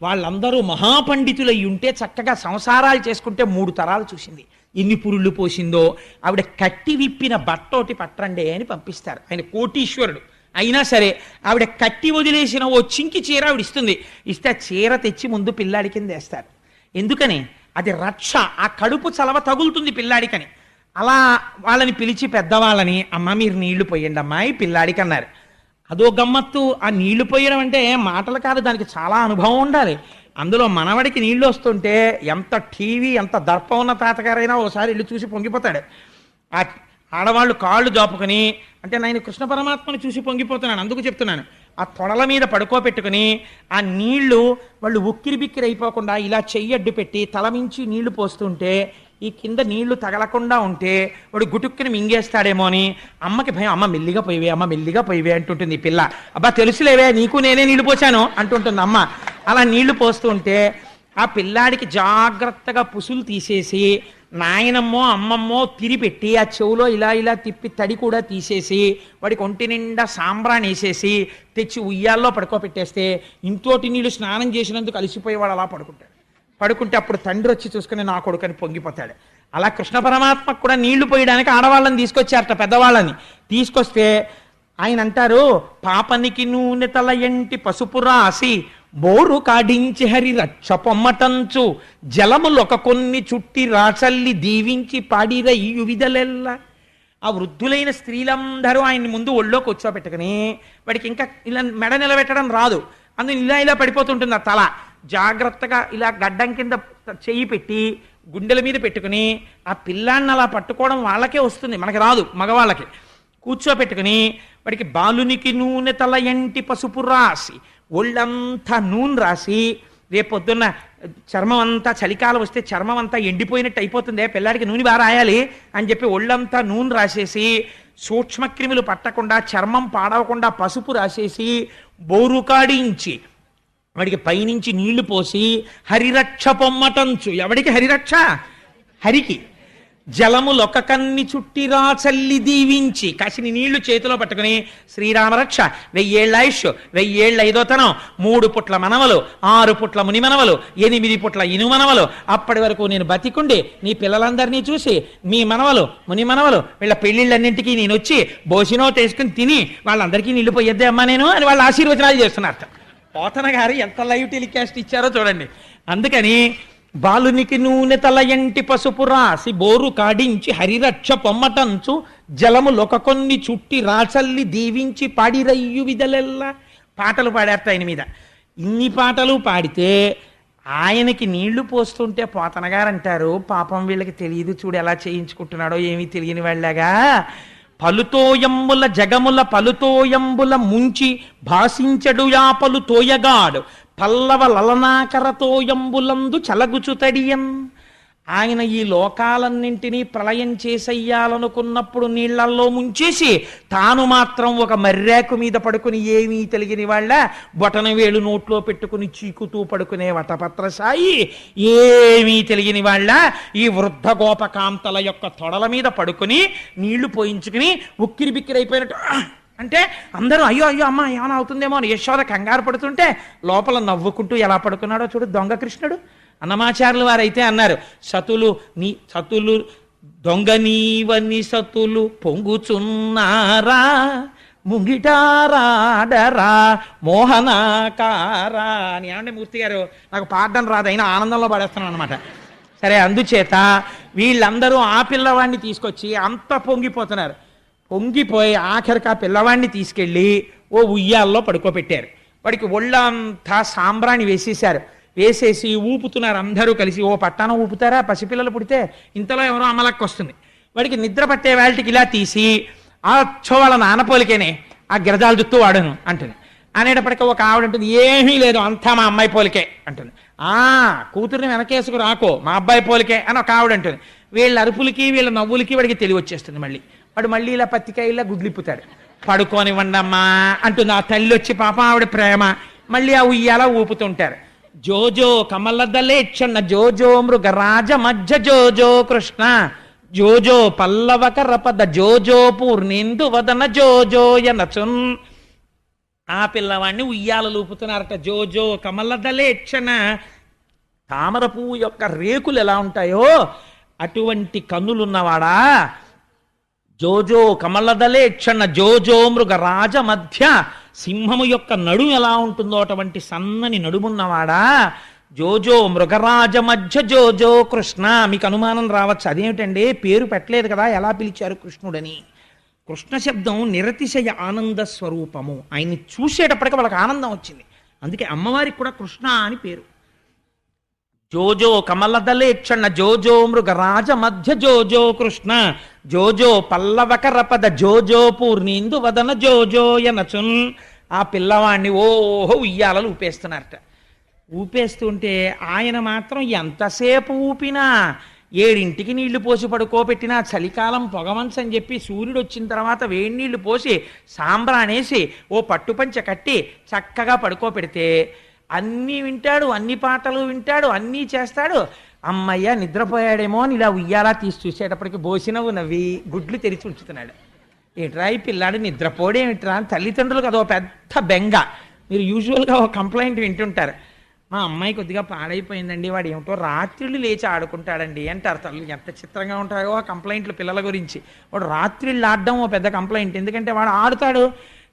వాళ్ళందరూ మహాపండితులై ఉంటే చక్కగా సంసారాలు చేసుకుంటే 3 తరాలు చూసింది. ఎన్ని పురుళ్ళు పోసిందో. ఆవిడ కట్టి విప్పిన బట్టోటి పట్టండి అని పంపిస్తారు. ఆయన కోటీశ్వరుడు అయినా సరే ఆవిడ కట్టి వదిలేసిన ఓ చింకి చీర ఆవిడ ఇస్తుంది. ఇస్తే ఆ చీర తెచ్చి ముందు పిల్లాడి కింద వేస్తారు. ఎందుకని? అది రక్ష. ఆ కడుపు చలవ తగులుతుంది పిల్లాడికని. అలా వాళ్ళని పిలిచి పెద్దవాళ్ళని, అమ్మ మీరు నీళ్లు పోయండి అమ్మాయి పిల్లాడికి అన్నారు. అదో గమ్మత్తు. ఆ నీళ్లు పోయడం అంటే మాటలు కాదు, దానికి చాలా అనుభవం ఉండాలి. అందులో మనవడికి నీళ్లు వస్తుంటే ఎంత టీవీ ఎంత దర్పం ఉన్న తాతగారైనా ఓసారి ఇల్లు చూసి పొంగిపోతాడు. ఆ ఆడవాళ్ళు కాళ్ళు జాపుకొని, అంటే నేను కృష్ణ పరమాత్మని చూసి పొంగిపోతున్నాను అందుకు చెప్తున్నాను, ఆ తొడల మీద పడుకోబెట్టుకుని ఆ నీళ్లు వాళ్ళు ఉక్కిరి బిక్కిరి అయిపోకుండా ఇలా చెయ్యడ్డు పెట్టి తలమించి నీళ్లు పోస్తుంటే ఈ కింద నీళ్లు తగలకుండా ఉంటే వాడు గుటుక్కుని మింగేస్తాడేమో అని అమ్మకి భయం. అమ్మ మెల్లిగా పోయివే, అమ్మ మెల్లిగా పోయివే అంటుంటుంది ఈ పిల్ల. అబ్బా తెలుసులేవే నీకు నేనే నీళ్లు పోసాను అంటుంటుంది అమ్మ. అలా నీళ్లు పోస్తూ ఉంటే ఆ పిల్లాడికి జాగ్రత్తగా పుసులు తీసేసి నాయనమ్మో అమ్మమ్మో తిరిపెట్టి ఆ చెవులో ఇలా ఇలా తిప్పి తడి కూడా తీసేసి వాడికి ఒంటి నిండా సాంబ్రాన్ని వేసేసి తెచ్చి ఉయ్యాల్లో పడుకోబెట్టేస్తే ఇంతోటి నీళ్ళు స్నానం చేసినందుకు అలసిపోయేవాడు అలా పడుకుంటే అప్పుడు తండ్రి వచ్చి చూసుకుని నా కొడుకని పొంగిపోతాడు. అలా కృష్ణ పరమాత్మకు కూడా నీళ్లు పోయడానికి ఆడవాళ్ళని తీసుకొచ్చారట, పెద్దవాళ్ళని తీసుకొస్తే ఆయన అంటారు, పాపనికి నూనె తల ఎంటి పసుపు రాసి బోరు కాడించి హరి రక్ష పొమ్మటంచు జలములొక కొన్ని చుట్టి రాచల్లి దీవించి పాడిర ఈ విధలెల్ల. ఆ వృద్ధులైన స్త్రీలందరూ ఆయన్ని ముందు ఒళ్ళో కూర్చోబెట్టుకుని, వాడికి ఇంకా ఇలా మెడ నిలబెట్టడం రాదు, అందులో ఇలా ఇలా పడిపోతుంటుంది ఆ తల. జాగ్రత్తగా ఇలా గడ్డం కింద చెయ్యి పెట్టి గుండెల మీద పెట్టుకుని ఆ పిల్లాన్ని అలా పట్టుకోవడం వాళ్ళకే వస్తుంది, మనకి రాదు, మగవాళ్ళకి. కూర్చోబెట్టుకుని వాడికి బాలునికి నూనె తల ఎంటి పసుపు రాసి ఒళ్ళంతా నూనె రాసి, రేపొద్దున్న చర్మం అంతా చలికాలం వస్తే చర్మం అంతా ఎండిపోయినట్టు అయిపోతుంది, పిల్లాడికి నూనె బాగా రాయాలి అని చెప్పి ఒళ్ళంతా నూనె రాసేసి సూక్ష్మక్రిములు పట్టకుండా చర్మం పాడవకుండా పసుపు రాసేసి బోరు కాడించి వాడికి పైనుంచి నీళ్లు పోసి హరిరక్ష పొమ్మటంచు. ఎవడికి హరిరక్ష? హరికి. జలములొక కన్ని చుట్టి రాచల్లి దీవించి కాసిని నీళ్లు చేతిలో పట్టుకుని శ్రీరామరక్ష 1000 ఆయుష్ 1000 ఐదోతనం 3 పుట్ల మనవలు 6 పుట్ల ముని మనవలు 8 పుట్ల ఇను మనవలు, అప్పటి వరకు నేను బతికుండి నీ పిల్లలందరినీ చూసి మీ మనవలు ముని మనవలు వీళ్ళ పెళ్లిళ్ళన్నింటికీ నేను వచ్చి బోసినో తీసుకుని తిని వాళ్ళందరికీ నీళ్లు పోయేద్దే అమ్మా నేను అని వాళ్ళు ఆశీర్వచనాలు చేస్తున్నారట. పోతన గారు ఎంత లైవ్ టెలికాస్ట్ ఇచ్చారో చూడండి. అందుకని బాలునికి నూనె తల ఎంటి పసుపు రాసి బోరు కాడించి హరిరక్ష పొమ్మటంచు జలములొక కొన్ని చుట్టి రాచల్లి దీవించి పాడిరయ్యు విధలెల్లా. పాటలు పాడారట ఆయన మీద. ఇన్ని పాటలు పాడితే ఆయనకి నీళ్లు పోస్తుంటే పోతన గారు అంటారు, పాపం వీళ్ళకి తెలియదు చూడు ఎలా చేయించుకుంటున్నాడో ఏమీ తెలియని వాళ్ళగా. పలుతోయంబుల జగముల పలుతోయంబుల ముంచి భాషించడు యాపలు తోయగాడు పల్లవ లలనాకరతోయంబులందు చలగుచుతడియం. ఆయన ఈ లోకాలన్నింటినీ ప్రళయం చేసెయ్యాలనుకున్నప్పుడు నీళ్లల్లో ముంచేసి తాను మాత్రం ఒక మర్రాకు మీద పడుకుని ఏమీ తెలియని వాళ్ళ బొటన వేలు నోట్లో పెట్టుకుని చీకుతూ పడుకునే వటపత్రసాయి ఏమీ తెలియని వాళ్ళ ఈ వృద్ధ గోపకాంతల యొక్క తొడల మీద పడుకుని నీళ్లు పోయించుకుని ఉక్కిరి బిక్కిరి అయిపోయినట్టు అంటే అందరూ అయ్యో అయ్యో అమ్మ ఏమైనా అవుతుందేమో అని యశోద కంగారు పడుతుంటే లోపల నవ్వుకుంటూ ఎలా పడుకున్నాడో చూడు దొంగ కృష్ణుడు. అన్నమాచార్యులు వారైతే అన్నారు, సతులు దొంగ నీవని సతులు పొంగుచున్నారా ముంగిటారాడరా మోహనాకారా అని. ఏమంటే మూర్తి గారు నాకు పాడడం రాదు, అయినా ఆనందంలో పాడేస్తున్నాను అనమాట. సరే, అందుచేత వీళ్ళందరూ ఆ పిల్లవాడిని తీసుకొచ్చి అంత పొంగిపోతున్నారు. పొంగిపోయి ఆఖరికి ఆ పిల్లవాడిని తీసుకెళ్ళి ఓ ఉయ్యాల్లో పడుకోబెట్టారు. వాడికి ఒళ్ళంతా సాంబ్రాణి వేసేశారు. వేసేసి ఊపుతున్నారు అందరూ కలిసి. ఓ పట్టాన ఊపుతారా పసిపిల్లలు పుడితే, ఇంతలో ఎవరో అమలక్కి వస్తుంది. వాడికి నిద్ర పట్టే వాళ్ళకి ఇలా తీసి వాళ్ళ నానపోలికేనే ఆ గిరజాల జుత్తు వాడను అంటుంది. అనేటప్పటికీ ఒక ఆవిడ ఉంటుంది, ఏమీ లేదు అంతా మా అమ్మాయి పోలికే అంటుంది. కూతుర్ని వెనకేసుకు రాకో మా అబ్బాయి పోలికే అని ఒక ఆవిడ అంటుంది. వీళ్ళ అరుపులకి వీళ్ళ నవ్వులకి వాడికి తెలివి వచ్చేస్తుంది. వాడు మళ్ళీ ఇలా పత్తికాయలా గుడ్లిప్పుతాడు. పడుకోనివ్వండమ్మా అంటుంది ఆ తల్లి వచ్చి, పాప ఆవిడ ప్రేమ. మళ్ళీ ఆ ఉయ్యాల ఊపుతుంటారు. జోజో కమలదలేచ్చన్న జోజో మృగరాజ మధ్య జోజో కృష్ణ జోజో పల్లవకరపద జోజో పూర్ణేందు వదన జోజోయనచున్. ఆ పిల్లవాడిని ఉయ్యాలలు ఊపుతున్నారట. జోజో కమలదలేచ్చన, తామర పువ్వు యొక్క రేకులు ఎలా ఉంటాయో అటువంటి కన్నులున్నవాడా. జోజో కమలదలేచ్చన జోజో మృగరాజ మధ్య, సింహము యొక్క నడుము ఎలా ఉంటుందో అటువంటి సన్నని నడుమున్నవాడా. జోజో మృగరాజ మధ్య జోజో కృష్ణ. మీకు అనుమానం రావచ్చు, అదేమిటండి పేరు పెట్టలేదు కదా, ఎలా పిలిచారు కృష్ణుడని. కృష్ణ శబ్దం నిరతిశయ ఆనంద స్వరూపము. ఆయన్ని చూసేటప్పటికి వాళ్ళకి ఆనందం వచ్చింది. అందుకే అమ్మవారికి కూడా కృష్ణ అని పేరు. జోజో కమలదలేక్షణ జోజో మృగరాజ మధ్య జోజో కృష్ణ జోజో పల్లవకరపద జోజో పూర్ణీందు వదన జోజోయనచున్. ఆ పిల్లవాడిని ఓహో ఉయ్యాలలు ఊపేస్తున్నారట. ఊపేస్తుంటే ఆయన మాత్రం ఎంతసేపు ఊపినా, 7ంటికి నీళ్లు పోసి పడుకోబెట్టినా, చలికాలం పొగమంచని చెప్పి సూర్యుడు వచ్చిన తర్వాత వేడి నీళ్లు పోసి సాంబ్రానేసి ఓ పట్టుపంచ కట్టి చక్కగా పడుకోబెడితే అన్నీ వింటాడు, అన్ని పాటలు వింటాడు, అన్నీ చేస్తాడు. అమ్మయ్య నిద్రపోయాడేమో అని ఇలా ఉయ్యాలా తీసి చూసేటప్పటికి బోసినవు నవ్వి గుడ్లు తెరిచి ఉంచుతున్నాడు. ఏట్రా ఈ పిల్లాడు నిద్రపోడేమిట్రా అని తల్లిదండ్రులకు అదో పెద్ద బెంగ. మీరు యూజువల్గా ఒక కంప్లైంట్ వింటుంటారు, మా అమ్మాయి కొద్దిగా పాడైపోయిందండి, వాడు ఏమిటో రాత్రిళ్ళు లేచి ఆడుకుంటాడండి అంటారు తల్లి. ఎంత చిత్రంగా ఉంటాయో ఆ కంప్లైంట్లు పిల్లల గురించి. వాడు రాత్రిళ్ళు ఆడడం ఓ పెద్ద కంప్లైంట్. ఎందుకంటే వాడు ఆడుతాడు,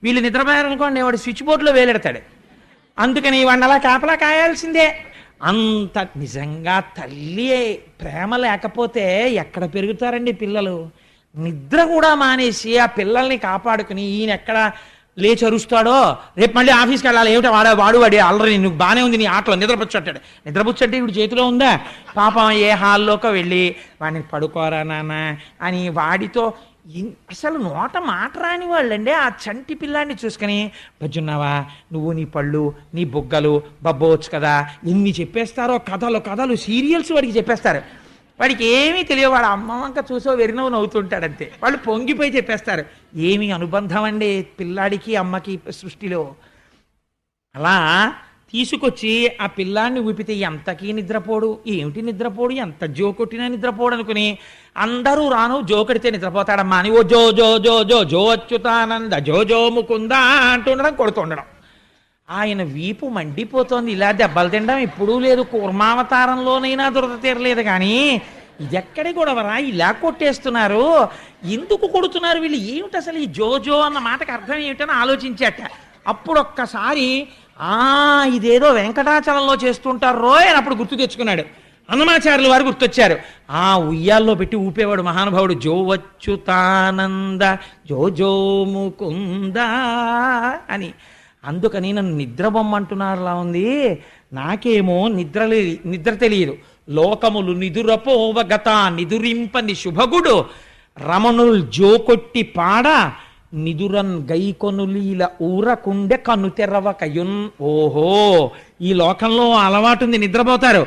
వీళ్ళు నిద్రపోయారనుకోండి వాడు స్విచ్ బోర్డులో వేలెడతాడు. అందుకని వాడిని అలా కాపలా కాయాల్సిందే. అంత నిజంగా తల్లి ప్రేమ లేకపోతే ఎక్కడ పెరుగుతారండి పిల్లలు. నిద్ర కూడా మానేసి ఆ పిల్లల్ని కాపాడుకుని ఈయన ఎక్కడ లేచి అరుస్తాడో, రేపు మళ్ళీ ఆఫీస్కి వెళ్ళాలి, ఏమిటో వాడు ఆల్రెడీ నువ్వు బాగానే ఉంది నీ ఆటలో నిద్రపుచ్చంటాడు. నిద్రపుచ్చంటే ఇప్పుడు చేతిలో ఉందా? పాపం ఏ హాల్లోకి వెళ్ళి వాడిని పడుకోరా నాన్న అని వాడితో అసలు నోట మాట రాని వాళ్ళండి. ఆ చంటి పిల్లాన్ని చూసుకుని బజ్జున్నావా నువ్వు, నీ పళ్ళు, నీ బుగ్గలు బబ్బోవచ్చు కదా, ఎన్ని చెప్పేస్తారో కథలు సీరియల్స్ వాడికి చెప్పేస్తారు. వాడికి ఏమీ తెలియదు. వాడు అమ్మ వంక చూసో వెరినవ్వు నవ్వుతుంటాడంతే. వాళ్ళు పొంగిపోయి చెప్పేస్తారు. ఏమి అనుబంధం అండి పిల్లాడికి అమ్మకి సృష్టిలో. అలా తీసుకొచ్చి ఆ పిల్లాన్ని ఊపితే ఎంతకీ నిద్రపోడు. ఏమిటి నిద్రపోడు, ఎంత జోకొట్టినా నిద్రపోడు అనుకుని అందరూ రాను జోకడితే నిద్రపోతాడమ్మా అని ఓ జో జో జో జో జో అచ్యుతానంద జో జో ముకుందా అంటుండడం, కొడుతుండడం. ఆయన వీపు మండిపోతోంది. ఇలా దెబ్బలు తినడం ఎప్పుడూ లేదు. కూర్మావతారంలోనైనా దురద తీరలేదు. కానీ ఇదెక్కడి గొడవరా, ఇలా కొట్టేస్తున్నారు, ఎందుకు కొడుతున్నారు వీళ్ళు, ఏమిటి అసలు ఈ జోజో అన్న మాటకు అర్థం ఏమిటని ఆలోచించాట. అప్పుడు ఒక్కసారి ఇదేదో వెంకటాచలంలో చేస్తుంటారు రోయ్ అని అప్పుడు గుర్తు తెచ్చుకున్నాడు. అన్నమాచార్యుల వారు గుర్తొచ్చారు. ఆ ఉయ్యాల్లో పెట్టి ఊపేవాడు మహానుభావుడు. జో అచ్యుతానంద జో జో ముకుంద అని. అందుకని నన్ను నిద్రబొమ్మంటున్నారులా ఉంది. నాకేమో నిద్ర తెలియదు. లోకములు నిదురపోవగత నిదురింపని శుభగుడు రమణుల్ జోకొట్టి పాడ నిదురన్ గైకొనులీల ఊరకుండె కన్ను తెరవకయున్. ఓహో, ఈ లోకంలో అలవాటుంది, నిద్రపోతారు.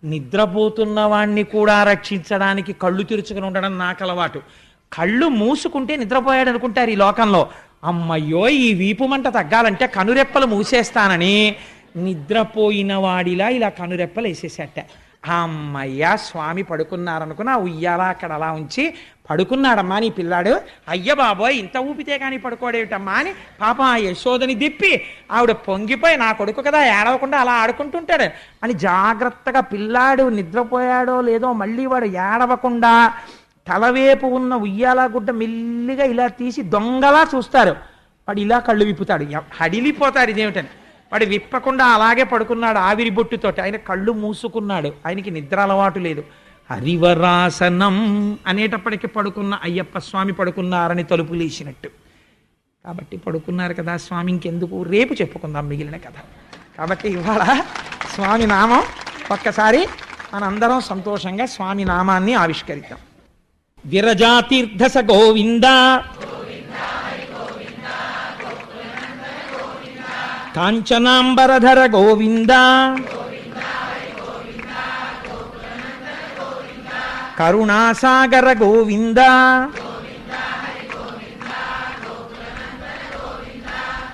నిద్రపోతున్న వాణ్ణి కూడా రక్షించడానికి కళ్ళు తెరుచుకుని ఉండడం నాకు అలవాటు. కళ్ళు మూసుకుంటే నిద్రపోయాడు అనుకుంటారు ఈ లోకంలో. అమ్మయ్యో ఈ వీపు మంట తగ్గాలంటే కనురెప్పలు మూసేస్తానని నిద్రపోయిన వాడిలా ఇలా కనురెప్పలు వేసేసేట. అమ్మయ్య స్వామి పడుకున్నారనుకుని ఆ ఉయ్యాల అక్కడ అలా ఉంచి పడుకున్నాడమ్మా నీ పిల్లాడు. అయ్య బాబోయ్ ఇంత ఊపితే కానీ పడుకోడేమిటమ్మా అని పాపం ఆ యశోదని దిప్పి ఆవిడ పొంగిపోయి నా కొడుకు కదా ఏడవకుండా అలా ఆడుకుంటుంటాడు అని జాగ్రత్తగా పిల్లాడు నిద్రపోయాడో లేదో మళ్ళీ వాడు ఏడవకుండా తలవేపు ఉన్న ఉయ్యాల గుడ్డ మెల్లిగా ఇలా తీసి దొంగలా చూస్తారు. వాడు ఇలా కళ్ళు విప్పుతాడు, హడిలిపోతారు ఇదేమిటని. వాడు విప్పకుండా అలాగే పడుకున్నాడు ఆవిరి బొట్టుతోటి. ఆయన కళ్ళు మూసుకున్నాడు, ఆయనకి నిద్ర అలవాటు లేదు. హరివరాసనం అనేటప్పటికి పడుకున్న అయ్యప్ప స్వామి పడుకున్నారని తలుపు లేచినట్టు. కాబట్టి పడుకున్నారు కదా స్వామి, ఇంకెందుకు రేపు చెప్పుకుందాం మిగిలిన కథ. కాబట్టి ఇవాళ స్వామి నామం ఒక్కసారి మనందరం సంతోషంగా స్వామి నామాన్ని ఆవిష్కరిద్దాం. విరజాతీర్థస గోవింద కాంచనాంబరధర గోవింద కరుణాసాగర గోవింద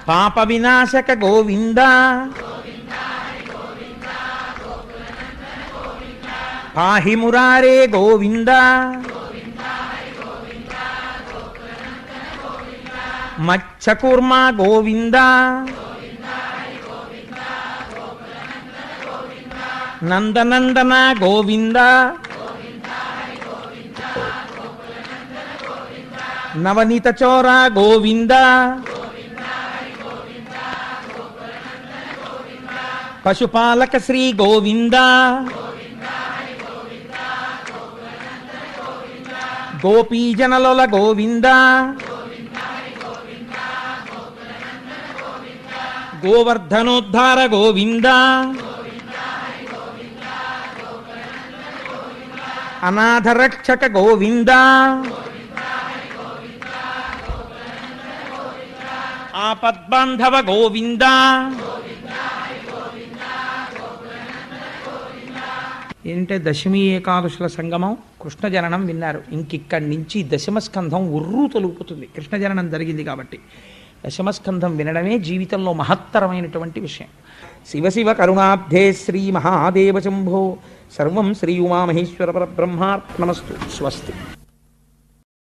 పాప వినాశక గోవింద పాహి మురారే గోవింద మత్స్యకూర్మ గోవింద నందనందన గోవింద నవనీత చోర గోవింద పశుపాలక శ్రీ గోవింద గోపీజనలొల గోవింద గోవర్ధనోద్ధార గోవింద అనాథరక్షక గోవింద ఆపద్బాంధవ గోవింద ఏంటంటే దశమి ఏకాదశుల సంగమం కృష్ణ జననం విన్నారు. ఇంకిక్కడి నుంచి దశమస్కంధం ఉర్రూ తొలుపుతుంది. కృష్ణ జననం జరిగింది కాబట్టి దశమస్కంధం వినడమే జీవితంలో మహత్తరమైనటువంటి విషయం. శివ శివ కరుణాబ్ధే శ్రీ మహాదేవ శంభో సర్వం శ్రీ ఉమామహేశ్వర పరబ్రహ్మార్పణమస్తు. స్వస్తి.